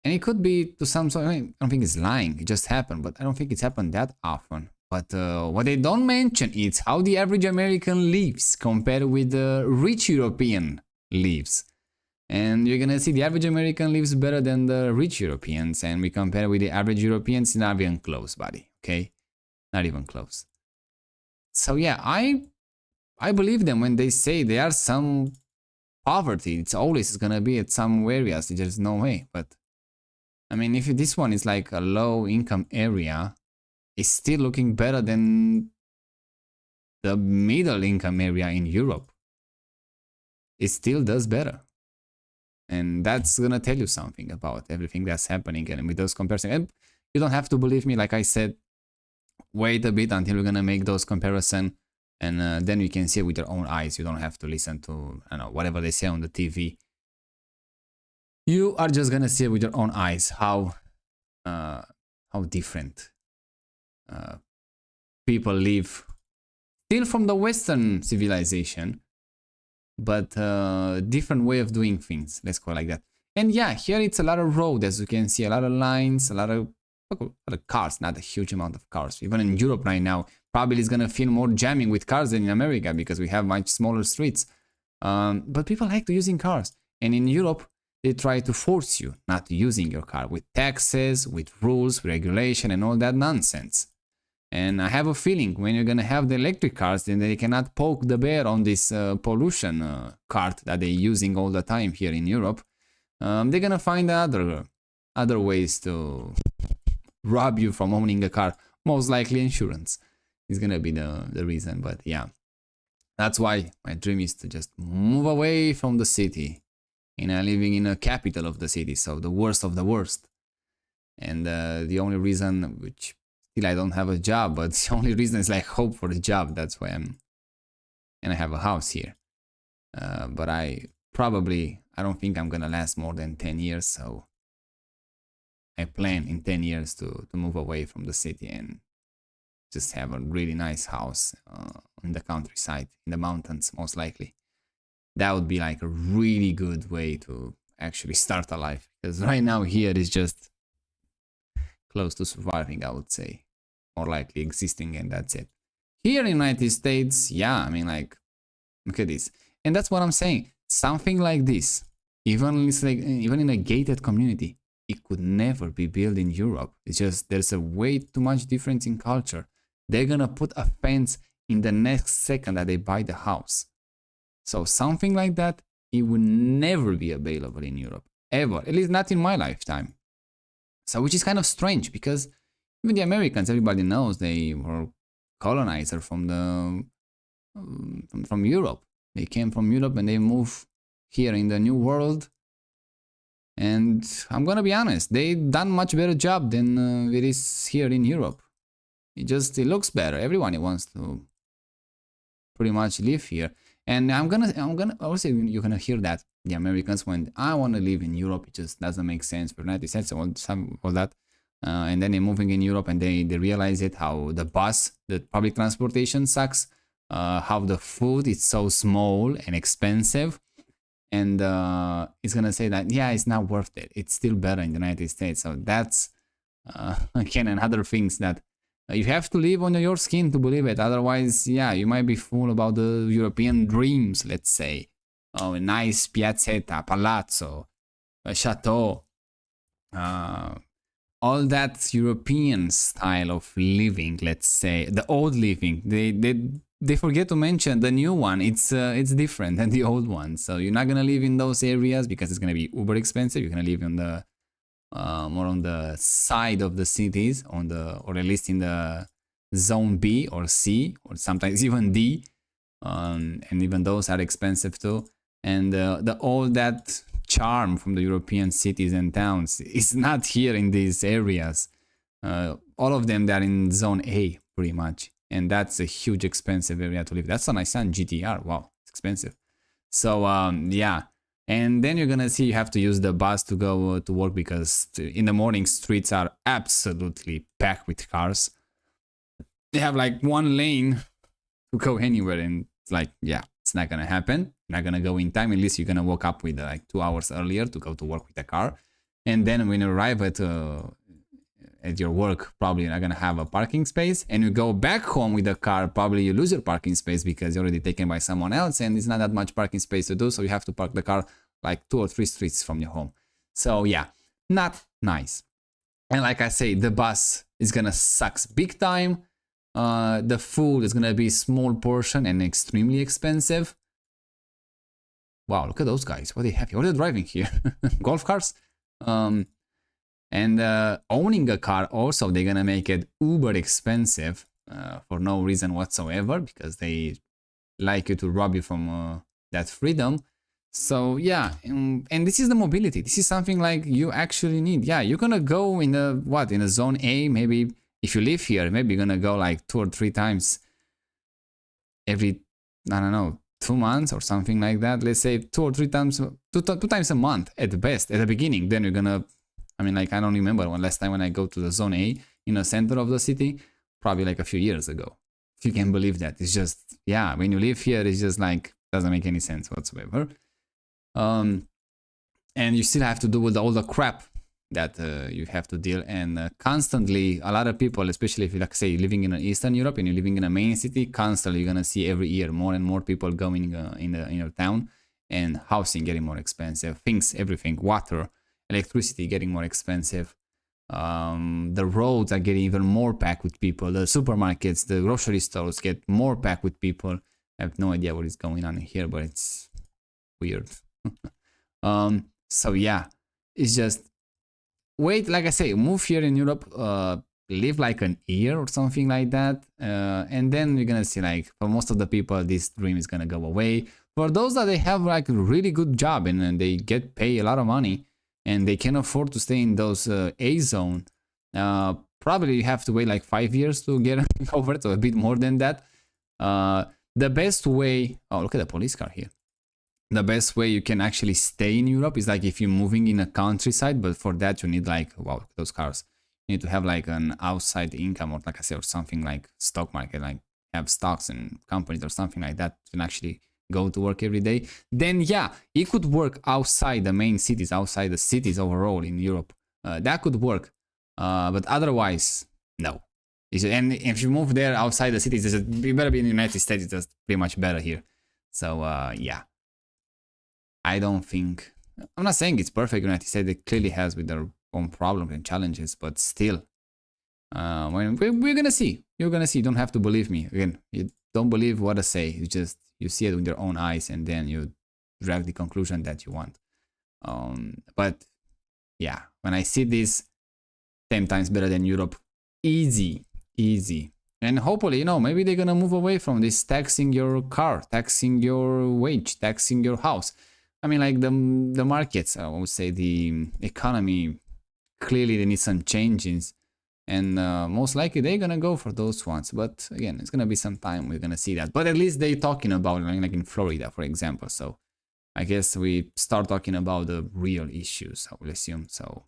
it could be to some sort. I mean, I don't think it's lying. It just happened, but I don't think it's happened that often. But what they don't mention is how the average American lives compared with the rich European lives. And you're gonna see the average American lives better than the rich Europeans, and we compare with the average Europeans, not even close, buddy. Okay, not even close. So yeah, I believe them when they say there are some poverty. It's always gonna be at some areas. There's no way. But I mean, if this one is like a low income area, it's still looking better than the middle income area in Europe. It still does better. And that's gonna tell you something about everything that's happening. And with those comparisons, and you don't have to believe me. Like I said, wait a bit until we're gonna make those comparisons. And then you can see it with your own eyes. You don't have to listen to, I don't know, whatever they say on the TV. You are just gonna see it with your own eyes how different people live, still from the Western civilization, but different way of doing things. Let's call it like that. And yeah, here it's a lot of road, as you can see, a lot of lines, a lot of cars, not a huge amount of cars. Even in Europe right now, probably it's gonna feel more jamming with cars than in America because we have much smaller streets. But people like to using cars, and in Europe they try to force you not using your car with taxes, with rules, regulation, and all that nonsense. And I have a feeling when you're gonna have the electric cars, then they cannot poke the bear on this pollution cart that they're using all the time here in Europe. They're gonna find other ways to rob you from owning a car. Most likely insurance is gonna be the reason. But yeah, that's why my dream is to just move away from the city. Living in a capital of the city, so the worst of the worst. And the only reason, which still I don't have a job, but the only reason is like hope for a job. That's why and I have a house here. But I don't think I'm gonna last more than 10 years, so I plan in 10 years to move away from the city and just have a really nice house in the countryside, in the mountains, most likely. That would be like a really good way to actually start a life, because right now here is just close to surviving, I would say. More likely existing, and that's it. Here in the United States, yeah, I mean, like, look at this. And that's what I'm saying. Something like this, even in a gated community, it could never be built in Europe. It's just there's a way too much difference in culture. They're gonna put a fence in the next second that they buy the house. So something like that, it would never be available in Europe, ever. At least not in my lifetime. So which is kind of strange, because even the Americans, everybody knows they were colonizer from Europe. They came from Europe and they moved here in the New World. And I'm gonna be honest, they done much better job than it is here in Europe. It looks better. Everyone wants to pretty much live here. And I'm gonna also, you're gonna hear that the Americans, when I want to live in Europe, it just doesn't make sense for United States and all that. And then they're moving in Europe and they realize it, how the public transportation sucks, how the food is so small and expensive. And it's gonna say that, yeah, it's not worth it. It's still better in the United States. So that's again another things that you have to live on your skin to believe it. Otherwise, yeah, you might be fooled about the European dreams, let's say. Oh, a nice piazzetta, palazzo, a chateau. All that European style of living, let's say. The old living. They forget to mention the new one. It's different than the old one. So you're not going to live in those areas because it's going to be uber expensive. You're going to live on the more on the side of the cities, or at least in the zone B or C, or sometimes even D, and even those are expensive too. And all that charm from the European cities and towns is not here in these areas. All of them, they're in zone A pretty much, and that's a huge expensive area to live. That's a Nissan GTR. Wow, it's expensive. So yeah. And then you're gonna see you have to use the bus to go to work, because in the morning streets are absolutely packed with cars. They have like one lane to go anywhere, and it's like, yeah, it's not gonna happen. You're not gonna go in time, at least you're gonna wake up with like 2 hours earlier to go to work with a car. And then when you arrive at your work, probably you're not gonna have a parking space, and you go back home with a car, probably you lose your parking space because you're already taken by someone else, and it's not that much parking space to do, so you have to park the car like 2 or 3 streets from your home. So yeah, not nice. And like I say, the bus is gonna suck big time. The food is gonna be small portion and extremely expensive. Wow, look at those guys. What are they having? What are they driving here? Golf cars? And owning a car also, they're gonna make it uber expensive for no reason whatsoever, because they like you to rob you from that freedom. So yeah, and this is the mobility. This is something like you actually need. Yeah, you're gonna go in a zone A. Maybe if you live here, maybe you're gonna go like 2 or 3 times every, I don't know, 2 months or something like that. Let's say 2 or 3 times, two times a month at the best, at the beginning. Then you're gonna, I mean, like, I don't remember last time when I go to the zone A in the center of the city, probably like a few years ago. If you can believe that. It's just, yeah, when you live here, it's just like, doesn't make any sense whatsoever. And you still have to do with all the crap that you have to deal. And constantly, a lot of people, especially if you, like say, living in Eastern Europe and you're living in a main city, constantly you're gonna see every year more and more people going in your town, and housing getting more expensive, things, everything, water, electricity getting more expensive. The roads are getting even more packed with people. The supermarkets, the grocery stores get more packed with people. I have no idea what is going on here, but it's weird. So yeah, it's just wait, like I say, move here in Europe, live like an year or something like that, and then you're gonna see, like, for most of the people, this dream is gonna go away. For those that they have like a really good job and they get paid a lot of money and they can afford to stay in those A zone, probably you have to wait like 5 years to get over it, or a bit more than that. The best way, oh, look at the police car here. The best way you can actually stay in Europe is like if you're moving in a countryside, but for that you need like, wow, those cars. You need to have like an outside income, or like I said, or something like stock market, like have stocks and companies or something like that. You can actually go to work every day. Then yeah, it could work outside the main cities, outside the cities overall in Europe. That could work, but otherwise, no. And if you move there outside the cities, you better be in the United States. It's just pretty much better here. So yeah. I don't think, I'm not saying it's perfect. United States, it clearly has with their own problems and challenges, but still, when we're gonna see, you're gonna see. You don't have to believe me. Again, you don't believe what I say. You see it with your own eyes, and then you drag the conclusion that you want. But yeah, when I see this, 10 times better than Europe, easy. And hopefully, maybe they're gonna move away from this taxing your car, taxing your wage, taxing your house. I mean, like the markets, I would say the economy, clearly they need some changes, and most likely they're gonna go for those ones. But again, it's gonna be some time we're gonna see that. But at least they're talking about it, like in Florida, for example. So I guess we start talking about the real issues, I will assume. So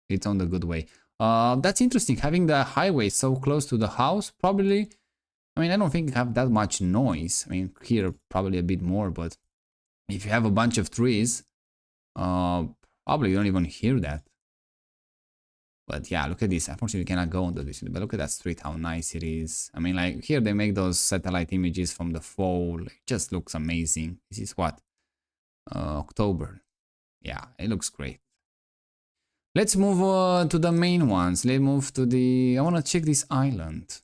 it's on the good way. That's interesting, having the highway so close to the house. Probably, I mean, I don't think you have that much noise. I mean, here probably a bit more, but if you have a bunch of trees, probably you don't even hear that. But yeah, look at this. Unfortunately, we cannot go onto this, but look at that street, how nice it is. I mean, like here they make those satellite images from the fall. It just looks amazing. This is what? October. Yeah, it looks great. Let's move to the main ones. Let's move to the... I want to check this island.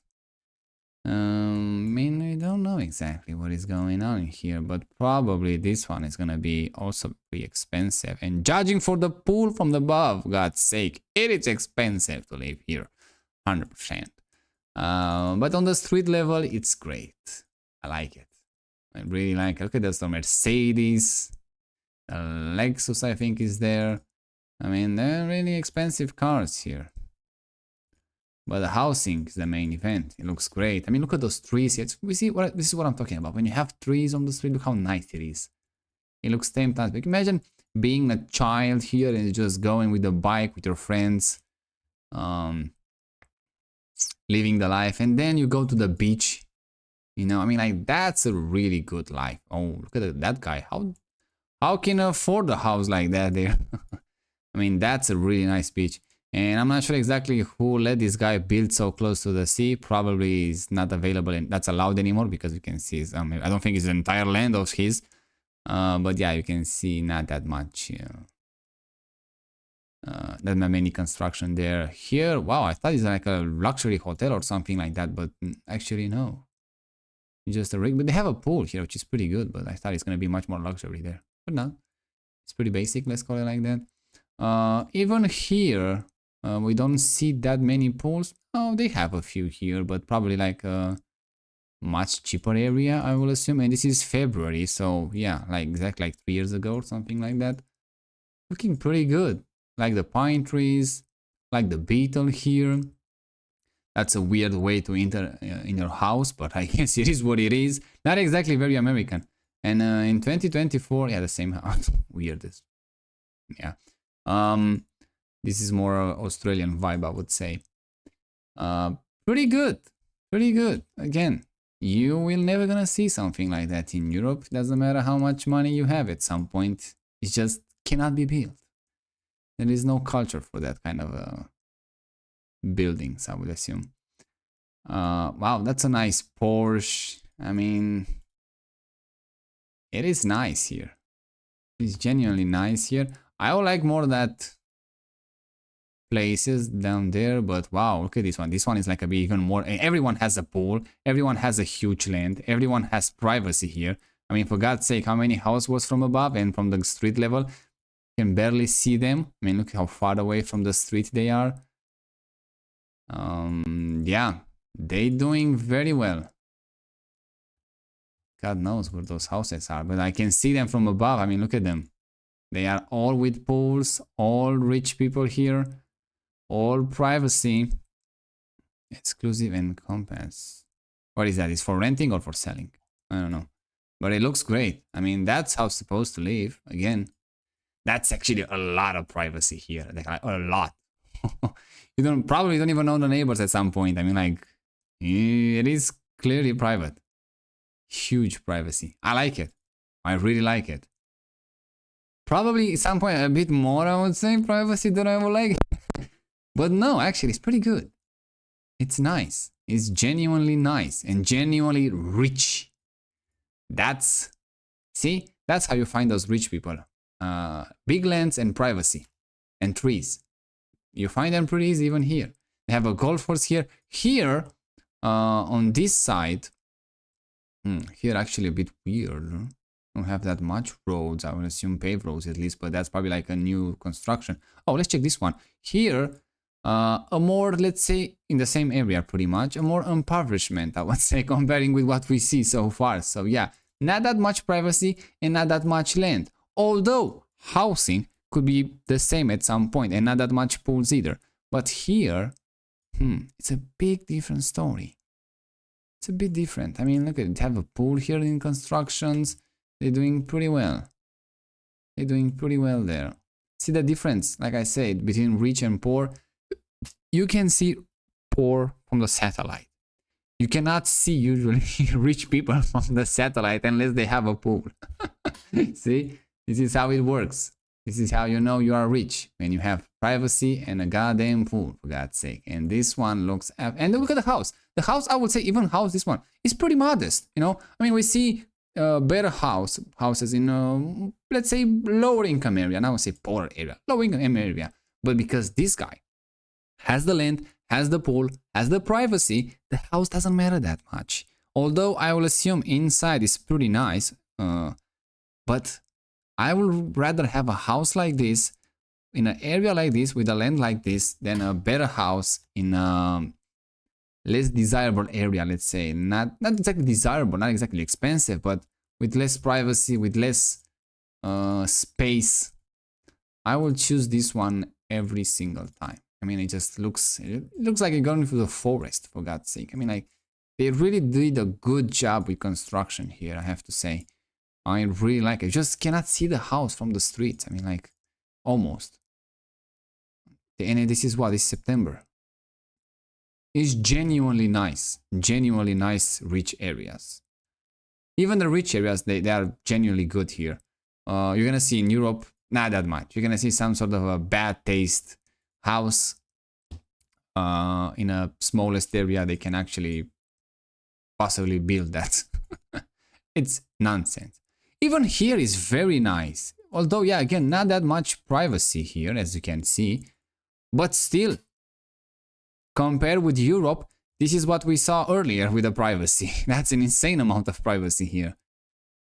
I mean, I don't know exactly what is going on here, but probably this one is gonna be also pretty expensive. And judging for the pool from above, God's sake, it is expensive to live here, 100%. But on the street level, it's great. I like it. I really like it. Look at this, the Mercedes, the Lexus, I think, is there. I mean, they're really expensive cars here. But the housing is the main event. It looks great. I mean, look at those trees. This is what I'm talking about. When you have trees on the street, look how nice it is. It looks 10 times big. Imagine being a child here and just going with a bike with your friends, living the life, and then you go to the beach. I mean, like, that's a really good life. Oh, look at that guy. How can you afford a house like that there? I mean, that's a really nice beach. And I'm not sure exactly who let this guy build so close to the sea. Probably is not available and that's allowed anymore, because you can see, I don't think it's the entire land of his. But yeah, you can see not that much, not many construction there. Here, wow, I thought it's like a luxury hotel or something like that, but actually no. It's just a rig, but they have a pool here, which is pretty good, but I thought it's going to be much more luxury there. But no, it's pretty basic, let's call it like that. Even here, we don't see that many pools. Oh, they have a few here, but probably like a much cheaper area, I will assume. And this is February, so yeah, like exactly like 3 years ago or something like that. Looking pretty good. Like the pine trees, like the beetle here. That's a weird way to enter in your house, but I guess it is what it is. Not exactly very American. And in 2024, yeah, the same house. Weirdest. Yeah. This is more Australian vibe, I would say. Pretty good. Pretty good. Again, you will never gonna see something like that in Europe. Doesn't matter how much money you have at some point. It just cannot be built. There is no culture for that kind of buildings, I would assume. Wow, that's a nice Porsche. I mean, it is nice here. It's genuinely nice here. I would like more that places down there, but wow, look at this one. This one is like a bit even more. Everyone has a pool. Everyone has a huge land. Everyone has privacy here. I mean, for God's sake, how many houses was from above and from the street level? You can barely see them. I mean, look how far away from the street they are. Yeah, they doing very well. God knows where those houses are, but I can see them from above. I mean, look at them. They are all with pools, all rich people here, all privacy, exclusive and compass. What is that? Is for renting or for selling? I don't know, but it looks great. I mean, that's how it's supposed to live. Again, that's actually a lot of privacy here. Like a lot. You probably don't even know the neighbors at some point. I mean, like, it is clearly private. Huge privacy. I like it. I really like it. Probably at some point a bit more, I would say, privacy than I would like. But no, actually, it's pretty good. It's nice. It's genuinely nice and genuinely rich. That's, see, that's how you find those rich people. Big lands and privacy and trees. You find them pretty easy even here. They have a golf course here. Here, on this side, here actually a bit weird. Don't have that much roads. I would assume paved roads at least, but that's probably like a new construction. Oh, let's check this one. Here, a more, let's say, in the same area pretty much, a more impoverishment, I would say, comparing with what we see so far. So yeah, not that much privacy and not that much land. Although housing could be the same at some point and not that much pools either. But here, it's a big different story. It's a bit different. I mean, look at it. They have a pool here in constructions. They're doing pretty well. They're doing pretty well there. See the difference, like I said, between rich and poor? You can see poor from the satellite. You cannot see usually rich people from the satellite unless they have a pool. See? This is how it works. This is how you know you are rich, when you have privacy and a goddamn pool, for God's sake. And this one looks... And look at the house. The house, I would say, even house, this one, is pretty modest, you know? I mean, we see better houses in, let's say, lower income area. And I would say poorer area, low income area. But because this guy has the land, has the pool, has the privacy, the house doesn't matter that much. Although I will assume inside is pretty nice, but I would rather have a house like this in an area like this with a land like this than a better house in a less desirable area, let's say. Not exactly desirable, not exactly expensive, but with less privacy, with less space. I will choose this one every single time. I mean, it looks like you're going through the forest, for God's sake. I mean, like, they really did a good job with construction here, I have to say. I really like it. You just cannot see the house from the streets. I mean, like, almost. And this is what? This is September. It's genuinely nice. Genuinely nice, rich areas. Even the rich areas, they are genuinely good here. You're going to see in Europe, not that much. You're going to see some sort of a bad taste house in a smallest area. They can actually possibly build that. It's nonsense. Even here is very nice. Although, yeah, again, not that much privacy here, as you can see. But still, compared with Europe, this is what we saw earlier with the privacy. That's an insane amount of privacy here.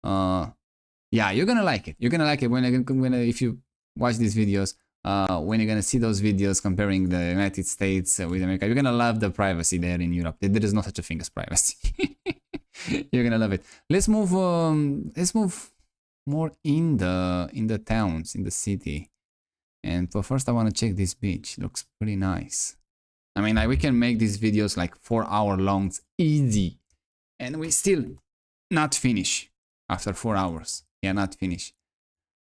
Yeah, you're gonna like it. You're gonna like it if you watch these videos. When you're gonna see those videos comparing the United States with America, you're gonna love the privacy there in Europe. There is no such a thing as privacy. You're gonna love it. Let's move more in the towns, in the city. And but first I want to check this beach. Looks pretty nice. I mean, like, we can make these videos like 4-hour longs easy, and we still not finish after 4 hours. Yeah, not finish.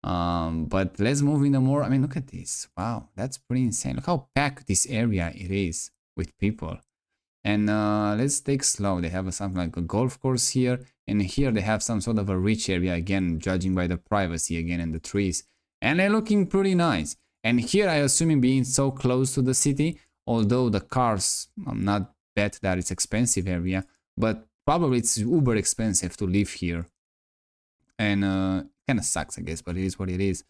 But let's move in the more. I mean, look at this. Wow, that's pretty insane. Look how packed this area it is with people. And let's take slow. They have something like a golf course here, and here they have some sort of a rich area again, judging by the privacy again and the trees. And they're looking pretty nice. And here I assuming being so close to the city, although the cars, I'm not bet that it's expensive area, but probably it's uber expensive to live here. And kind of sucks, I guess, but it is what it is.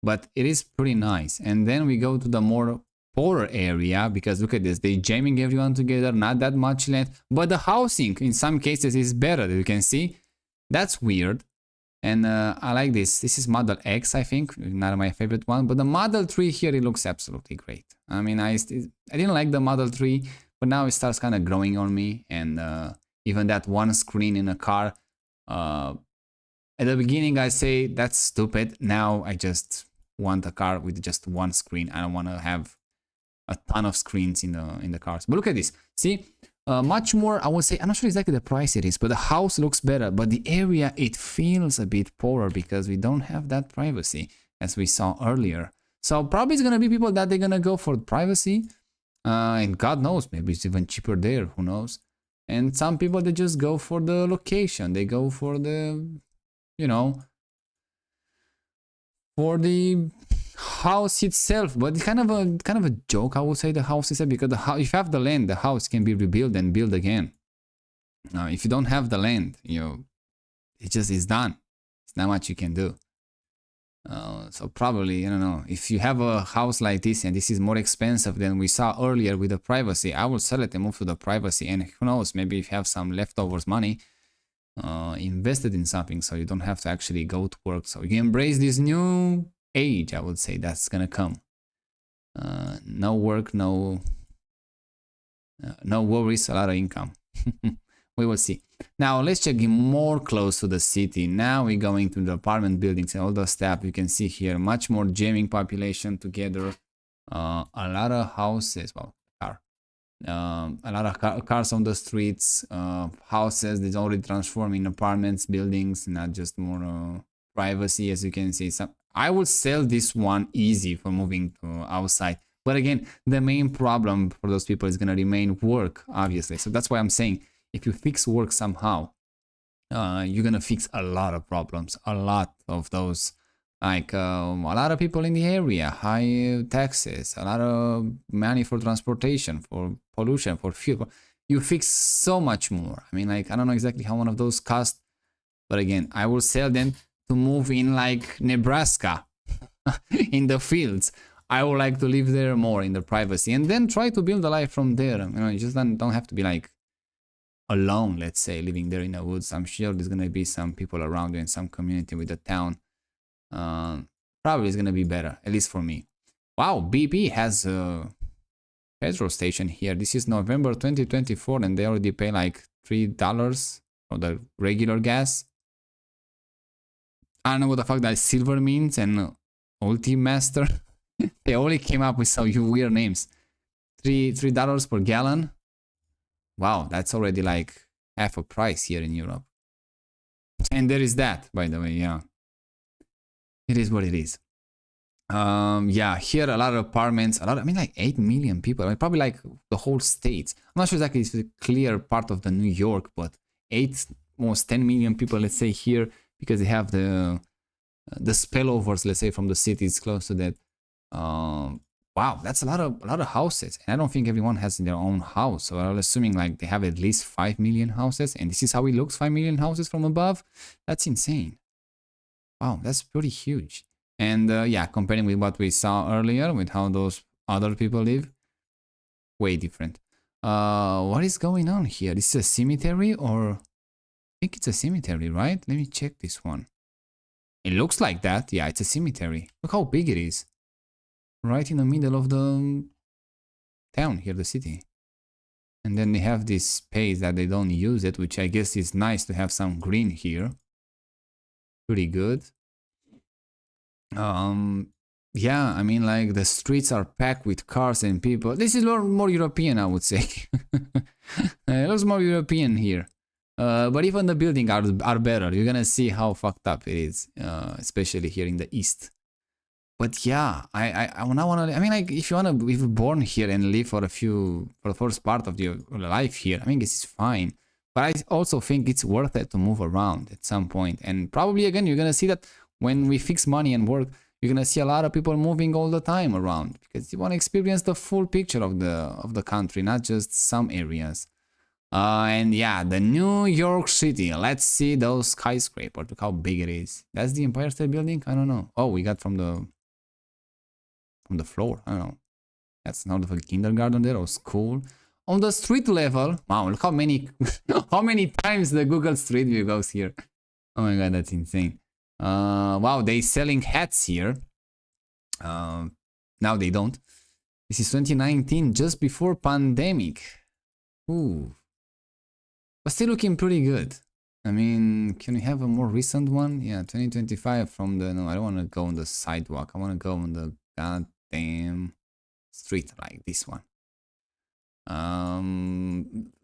But it is pretty nice. And then we go to the more poorer area, because look at this, they jamming everyone together, not that much land, but the housing in some cases is better. You can see that's weird. And I like this. This is Model X, I think, not my favorite one, but the Model 3 here, it looks absolutely great. I mean, I didn't like the Model 3, but now it starts kind of growing on me. And even that one screen in a car, at the beginning I say that's stupid. Now I just want a car with just one screen. I don't want to have a ton of screens in the cars. But look at this. See, much more, I would say, I'm not sure exactly the price it is, but the house looks better. But the area, it feels a bit poorer because we don't have that privacy as we saw earlier. So probably it's going to be people that they're going to go for privacy. And God knows, maybe it's even cheaper there. Who knows? And some people, they just go for the location. They go for the, you know, for the house itself. But it's kind of a joke, I would say, the house itself, because if you have the land, the house can be rebuilt and built again. If you don't have the land, you know, it just is done. It's not much you can do. So probably, I don't know, if you have a house like this and this is more expensive than we saw earlier with the privacy, I will sell it and move to the privacy. And who knows, maybe if you have some leftovers money, invested in something, so you don't have to actually go to work. So you embrace this new age, I would say, that's gonna come. No work, no worries, a lot of income. We will see. Now let's check more close to the city. Now we're going to the apartment buildings and all the stuff. You can see here much more jamming population together. A lot of houses, well, a lot of cars on the streets, houses that's already transformed in apartments, buildings, not just more privacy, as you can see. I would sell this one easy for moving to outside. But again, the main problem for those people is going to remain work, obviously. So that's why I'm saying, if you fix work somehow, you're going to fix a lot of problems, a lot of those. Like a lot of people in the area, high taxes, a lot of money for transportation, for pollution, for fuel. You fix so much more. I mean, like, I don't know exactly how one of those cost, but again, I will sell them to move in like Nebraska, in the fields. I would like to live there more in the privacy, and then try to build a life from there. You know, you just don't have to be like alone, let's say, living there in the woods. I'm sure there's gonna be some people around you in some community with the town. Probably is gonna be better, at least for me. Wow, BP has a petrol station here. This is November 2024 and they already pay like $3 for the regular gas. I don't know what the fuck that silver means and Ultimaster. They only came up with some weird names. $3 per gallon. Wow, that's already like half a price here in Europe. And there is that, by the way, yeah. It is what it is. Yeah, here a lot of apartments, I mean, like 8 million people. I mean, probably like the whole state. I'm not sure exactly if it's a clear part of the New York, but almost 10 million people, let's say, here, because they have the spillovers, let's say, from the cities close to that. Wow, that's a lot of houses, and I don't think everyone has their own house. So I'm assuming like they have at least 5 million houses, and this is how it looks, 5 million houses from above. That's insane. Wow, that's pretty huge. And yeah, comparing with what we saw earlier, with how those other people live, way different. What is going on here? This is a cemetery, or I think it's a cemetery, right? Let me check this one. It looks like that. Yeah, it's a cemetery. Look how big it is. Right in the middle of the town here, the city. And then they have this space that they don't use it, which I guess is nice to have some green here. Pretty good. Yeah, I mean, like, the streets are packed with cars and people. This is more European, I would say. It looks more European here. But even the buildings are better. You're gonna see how fucked up it is, especially here in the east. But yeah, I wanna. I mean, like, if you wanna be born here and live for the first part of your life here, I mean, this is fine. But I also think it's worth it to move around at some point. And probably again, you're gonna see that when we fix money and work, you're gonna see a lot of people moving all the time around because you want to experience the full picture of the country, not just some areas. And yeah, the New York City. Let's see those skyscrapers. Look how big it is. That's the Empire State Building? I don't know. Oh, we got from the floor. I don't know. That's not the kindergarten there or school. On the street level, wow, look how many how many times the Google Street View goes here. Oh my god, that's insane. Wow, they selling hats here. Now they don't. This is 2019, just before pandemic. Ooh. But still looking pretty good. I mean, can we have a more recent one? Yeah, 2025 from the... No, I don't want to go on the sidewalk. I want to go on the goddamn street like this one.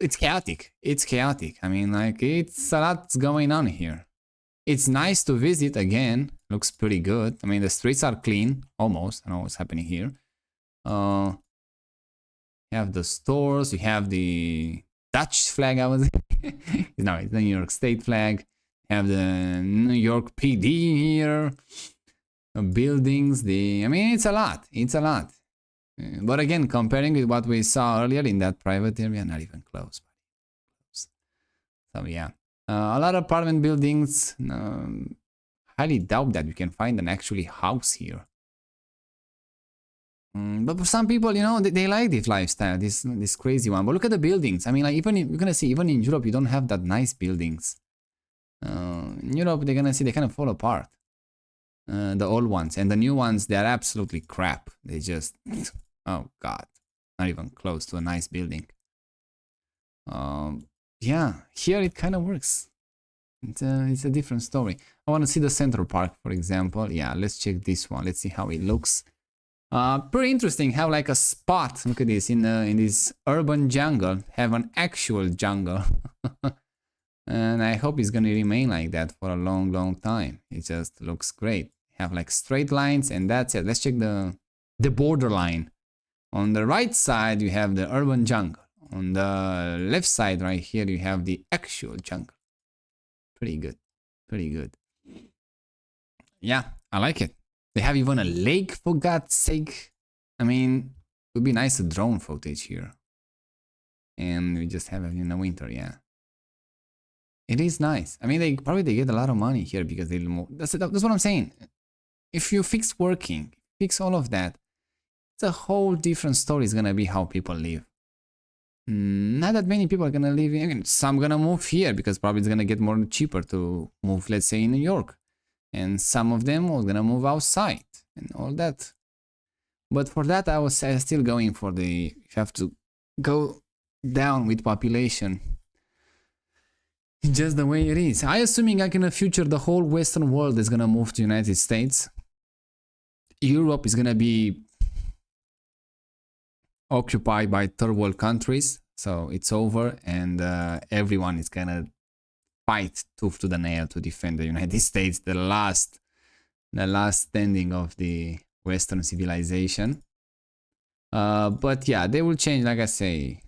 It's chaotic. It's chaotic. I mean, like, it's a lot going on here. It's nice to visit again. Looks pretty good. I mean, the streets are clean, almost. I don't know what's happening here. You have the stores. You have the Dutch flag, I was... No, it's the New York State flag. You have the New York PD here. Buildings. I mean, it's a lot. It's a lot. But again, comparing with what we saw earlier in that private area, not even close. So yeah, a lot of apartment buildings. Highly doubt that you can find an actually house here. But for some people, you know, they like this lifestyle, this crazy one. But look at the buildings. I mean, like, even you're gonna see, even in Europe, you don't have that nice buildings. In Europe, they're gonna see they kind of fall apart. The old ones and the new ones, they're absolutely crap. They just, oh god, not even close to a nice building. Yeah, here it kind of works. It's a different story. I want to see the Central Park, for example. Yeah, let's check this one. Let's see how it looks. Pretty interesting. Have like a spot. Look at this in this urban jungle. Have an actual jungle. And I hope it's gonna remain like that for a long, long time. It just looks great. Have like straight lines and that's it. Let's check the borderline. On the right side, you have the urban jungle. On the left side right here, you have the actual jungle. Pretty good. Pretty good. Yeah, I like it. They have even a lake, for God's sake. I mean, it would be nice to drone footage here. And we just have it in the winter, yeah. It is nice. I mean, they get a lot of money here because they that's what I'm saying. If you fix working, fix all of that, it's a whole different story. It's gonna be how people live. Not that many people are gonna live in. I mean, some gonna move here because probably it's gonna get more cheaper to move, let's say, in New York, and some of them are gonna move outside and all that. But for that, I was still going for the. You have to go down with population. Just the way it is. I assuming like in the future the whole Western world is gonna move to United States. Europe is gonna be occupied by third world countries, so it's over, and everyone is gonna fight tooth to the nail to defend the United States, the last standing of the Western civilization. But yeah, they will change, like I say.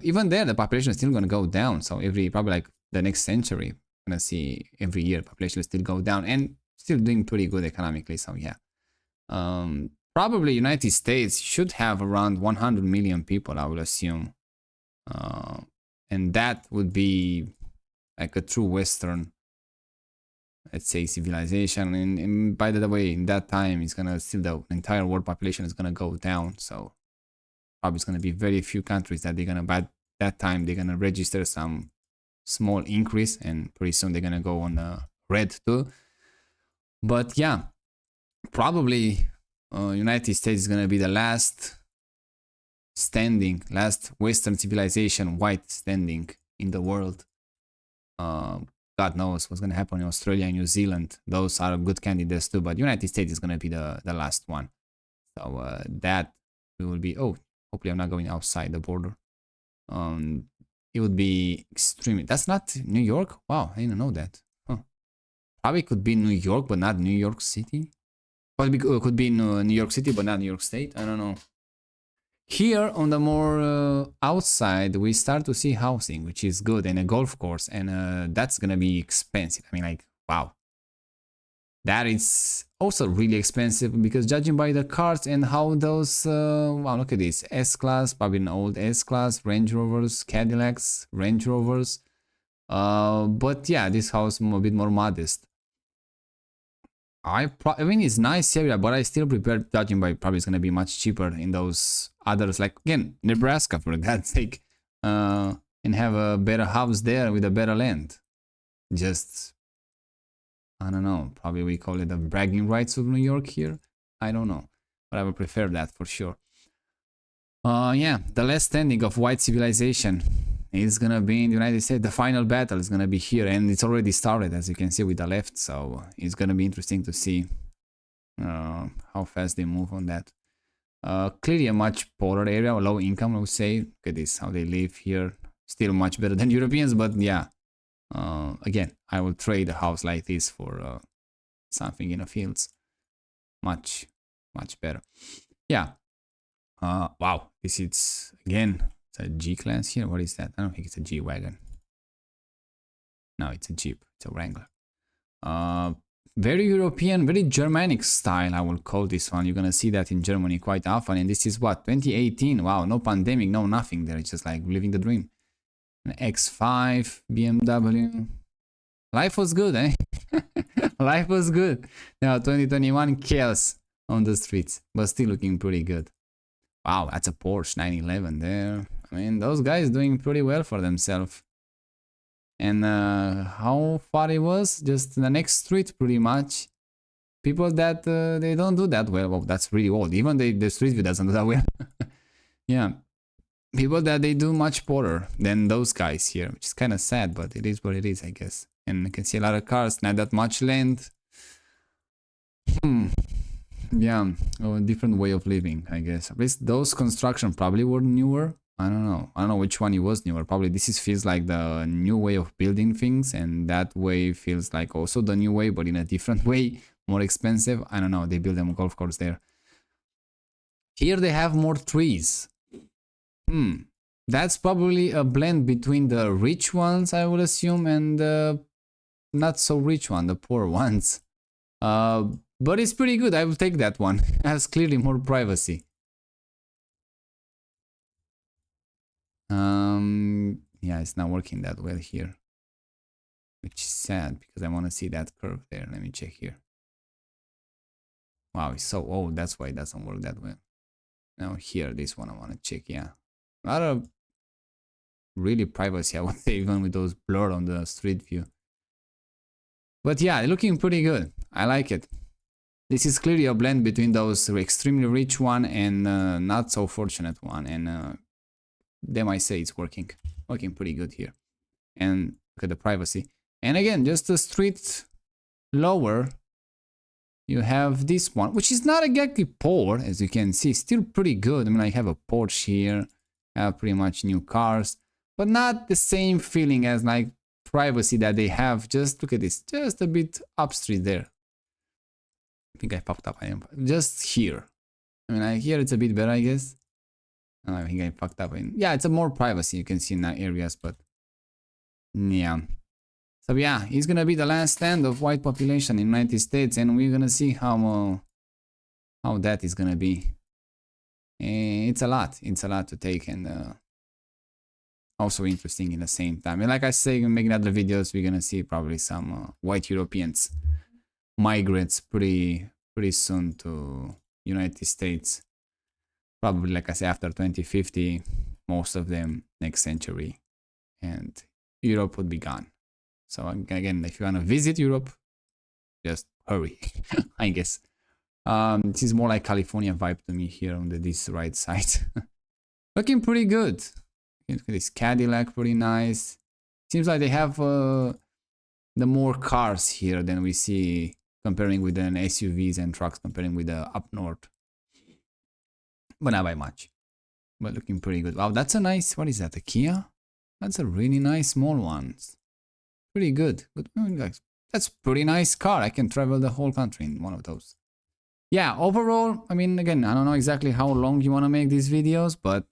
Even there, the population is still gonna go down. So probably like the next century, gonna see every year population will still go down and still doing pretty good economically. So yeah, probably United States should have around 100 million people, I would assume, and that would be like a true Western, let's say, civilization. And by the way, in that time, it's gonna still the entire world population is gonna go down. So probably it's gonna be very few countries that they're gonna by that time they're gonna register some small increase, and pretty soon they're gonna go on red too. But yeah, probably United States is gonna be the last Western civilization white standing in the world. God knows what's gonna happen in Australia and New Zealand. Those are good candidates too, but United States is gonna be the last one. So that will be. Oh, hopefully I'm not going outside the border. It would be extremely. That's not New York? Wow, I didn't know that. Huh. Probably could be New York, but not New York City. Probably could be New York City, but not New York State. I don't know. Here on the more outside, we start to see housing, which is good, and a golf course, and that's gonna be expensive. I mean, like, wow. That is also really expensive because judging by the cars and how those, wow, look at this, S-Class, probably an old S-Class, Range Rovers, Cadillacs, Range Rovers. But yeah, this house a bit more modest. I mean, it's nice area, but I still prepare judging by probably it's gonna be much cheaper in those others, like again, Nebraska for God's sake, and have a better house there with a better land. Just, I don't know, probably we call it the bragging rights of New York here. I don't know, but I would prefer that for sure. Yeah, the last standing of white civilization is gonna be in the United States. The final battle is gonna be here, and it's already started, as you can see with the left. So it's gonna be interesting to see how fast they move on that. Clearly a much poorer area, low income, I would say. Look at this, how they live here. Still much better than Europeans, but yeah. Again, I will trade a house like this for something in the fields. Much better. Yeah. Wow, this is again, it's a G-Class here. What is that? I don't think it's a G-Wagon. No, it's a Jeep. It's a Wrangler. Very European, very Germanic style, I will call this one. You're gonna see that in Germany quite often. And this is what, 2018? Wow, no pandemic, no nothing there. It's just like living the dream. An X5, BMW. Life was good, eh? Life was good. Now 2021 chaos on the streets, but still looking pretty good. Wow, that's a Porsche 911 there. I mean, those guys doing pretty well for themselves. And how far it was? Just the next street, pretty much. People that they don't do that well. Well, that's really old. Even the street view doesn't do that well. Yeah. People that they do much poorer than those guys here, which is kind of sad, but it is what it is, I guess. And you can see a lot of cars, not that much land. Yeah, a different way of living, I guess. At least those construction probably were newer. I don't know. I don't know which one it was newer. Probably this is feels like the new way of building things, and that way feels like also the new way, but in a different way, more expensive. I don't know. They build them a golf course there. Here they have more trees. That's probably a blend between the rich ones, I would assume, and the not so rich one, the poor ones. But it's pretty good. I will take that one. It has clearly more privacy. Yeah, it's not working that well here, which is sad because I want to see that curve there. Let me check here. Wow, it's so old. That's why it doesn't work that well. Now here, this one I want to check. Yeah, a lot of really privacy, I would say, even with those blur on the street view. But yeah, looking pretty good. I like it. This is clearly a blend between those extremely rich one and not so fortunate one. And they might say it's working pretty good here. And look at the privacy. And again, just the street lower, you have this one, which is not exactly poor, as you can see. Still pretty good. I mean, I have a Porsche here. I have pretty much new cars, but not the same feeling as like privacy that they have. Just look at this, just a bit up street there. I think I popped up. I am just here. I mean, here it's a bit better, I guess. I think I fucked up. Yeah, it's a more privacy you can see in that areas, but yeah. So yeah, it's gonna be the last stand of white population in the United States, and we're gonna see how that is gonna be. It's a lot. It's a lot to take, and also interesting in the same time. And like I say, making other videos, we're gonna see probably some white Europeans migrants pretty soon to United States. Probably, like I say, after 2050, most of them next century, and Europe would be gone. So again, if you want to visit Europe, just hurry, I guess. This is more like California vibe to me here on this right side. Looking pretty good. Look at this Cadillac, pretty nice. Seems like they have the more cars here than we see comparing with the SUVs and trucks comparing with the up north. But not by much. But looking pretty good. Wow, that's a nice, what is that, a Kia? That's a really nice small one. Pretty good. That's pretty nice car. I can travel the whole country in one of those. Yeah, overall, I mean, again, I don't know exactly how long you want to make these videos, but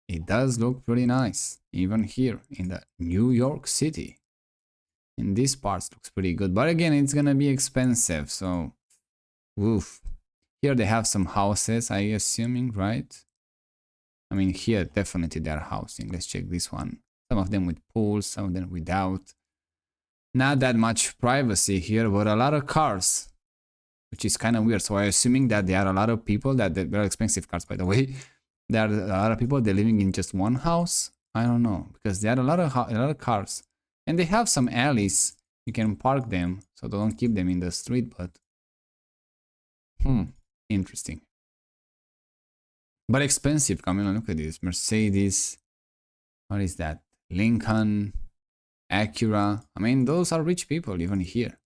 it does look pretty nice. Even here in the New York City. In these parts looks pretty good, but again, it's gonna be expensive. So, woof. Here they have some houses, I assuming, right? I mean, here definitely they're housing. Let's check this one. Some of them with pools, some of them without. Not that much privacy here, but a lot of cars, which is kind of weird. So I'm assuming that there are a lot of people that they're expensive cars, by the way. There are a lot of people they're living in just one house. I don't know, because there are a lot of cars, and they have some alleys. You can park them, so don't keep them in the street. But interesting. But expensive. Come on, look at this. Mercedes. What is that? Lincoln, Acura. I mean, those are rich people even here.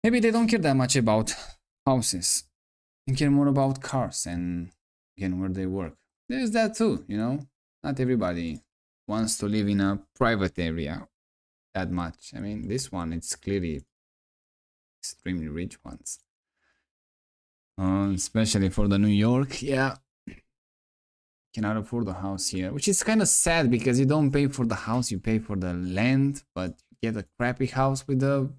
Maybe they don't care that much about houses. They care more about cars and, again, where they work. There's that too, you know? Not everybody wants to live in a private area that much. I mean, this one, it's clearly extremely rich ones. Especially for the New York, yeah. Cannot afford the house here, which is kind of sad because you don't pay for the house, you pay for the land, but you get a crappy house with the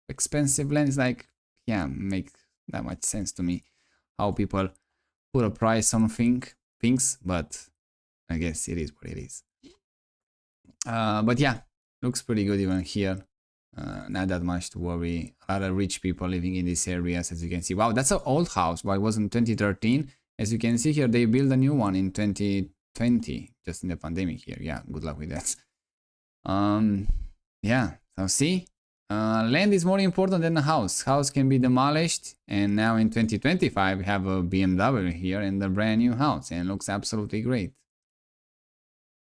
expensive land. It's like, yeah, make that much sense to me how people put a price on things, but I guess it is what it is. But yeah, looks pretty good even here. Not that much to worry. A lot of rich people living in these areas, as you can see. Wow, that's an old house. Well, it was in 2013. As you can see here, they built a new one in 2020, just in the pandemic here. Yeah, good luck with that. Yeah, so see, land is more important than a house. House can be demolished, and now in 2025 we have a BMW here and a brand new house, and it looks absolutely great.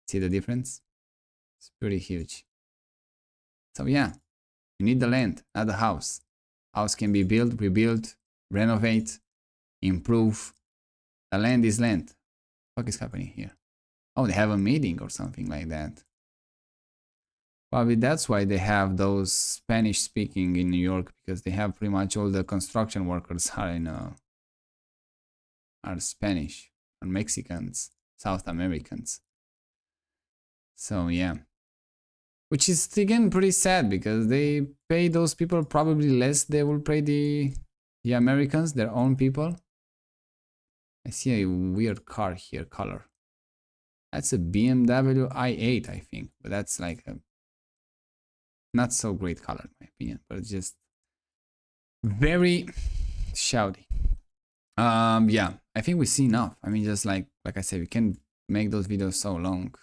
See the difference? It's pretty huge. So yeah, you need the land, not the house. House can be built, rebuilt, renovate, improve. The land is land. What is happening here? Oh, they have a meeting or something like that. Probably that's why they have those Spanish speaking in New York, because they have pretty much all the construction workers are Spanish, or Mexicans, South Americans. So yeah. Which is again pretty sad because they pay those people probably less they will pay the Americans, their own people. I see a weird car here, color. That's a BMW i8, I think, but that's like a not so great color in my opinion, but it's just very shouty. Yeah, I think we see enough. I mean, just like I said, we can make those videos so long.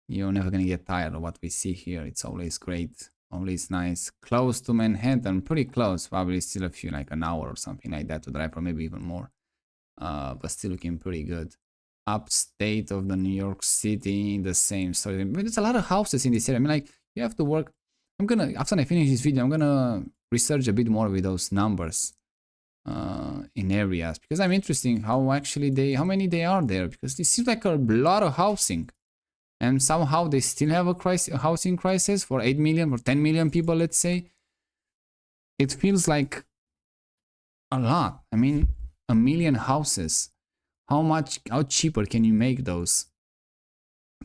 You're never gonna get tired of what we see here. It's always great, always nice. Close to Manhattan, pretty close. Probably still a few, like an hour or something like that to drive, or maybe even more. But still looking pretty good. Upstate of the New York City, the same story. But there's a lot of houses in this area. I mean, like, you have to work. I'm gonna, after I finish this video, I'm gonna research a bit more with those numbers in areas, because I'm interested how actually how many they are there, because it seems like a lot of housing. And somehow they still have a housing crisis for 8 million or 10 million people, let's say. It feels like a lot. I mean, 1 million houses. How cheaper can you make those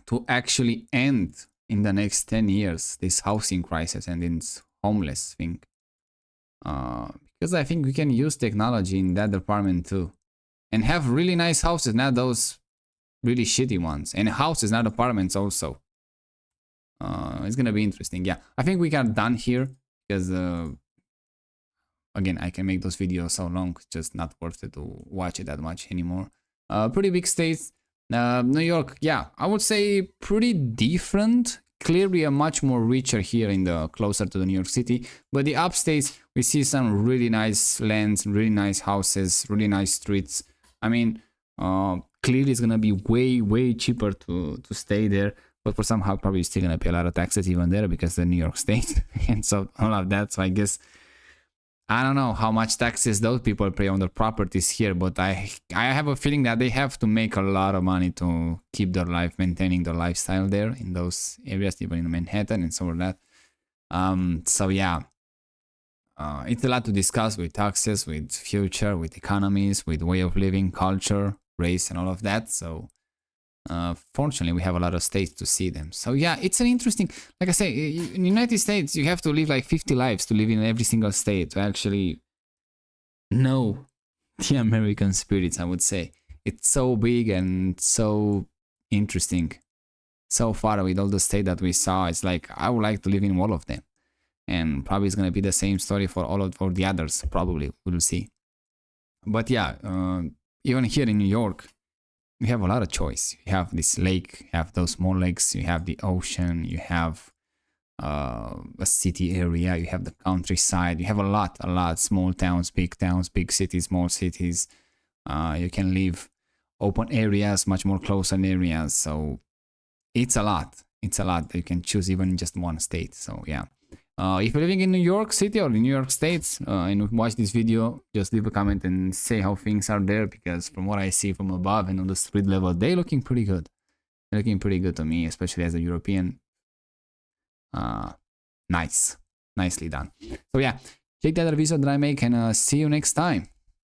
to actually end in the next 10 years, this housing crisis and this homeless thing? Because I think we can use technology in that department too. And have really nice houses, not those really shitty ones, and houses, not apartments also. It's gonna be interesting. Yeah, I think we got done here because again, I can make those videos so long, it's just not worth it to watch it that much anymore. Pretty big states. New York, yeah, I would say pretty different. Clearly a much more richer here in the closer to the New York City, but the upstates we see some really nice lands, really nice houses, really nice streets. I mean, clearly it's gonna be way cheaper to stay there, but for somehow probably still gonna pay a lot of taxes even there because the New York State and so all of that. So I guess I don't know how much taxes those people pay on their properties here, but I have a feeling that they have to make a lot of money to keep their life, maintaining their lifestyle there in those areas, even in Manhattan and so on that. So yeah, it's a lot to discuss with taxes, with future, with economies, with way of living, culture, race, and all of that. So Fortunately, we have a lot of states to see them. So yeah, it's an interesting, like I say, in the United States, you have to live like 50 lives to live in every single state to actually know the American spirits, I would say. It's so big and so interesting. So far with all the states that we saw, it's like I would like to live in all of them. And probably it's gonna be the same story for all of for the others, probably. We'll see. But yeah, even here in New York, you have a lot of choice. You have this lake, you have those small lakes, you have the ocean, you have a city area, you have the countryside, you have a lot, small towns, big cities, small cities. You can live open areas, much more closer areas. So it's a lot. It's a lot that you can choose even in just one state. So yeah. If you're living in New York City or in New York State and watch this video, just leave a comment and say how things are there, because from what I see from above and on the street level, they're looking pretty good. They're looking pretty good to me, especially as a European. Nice. Nicely done. So yeah, check the other video that I make and see you next time.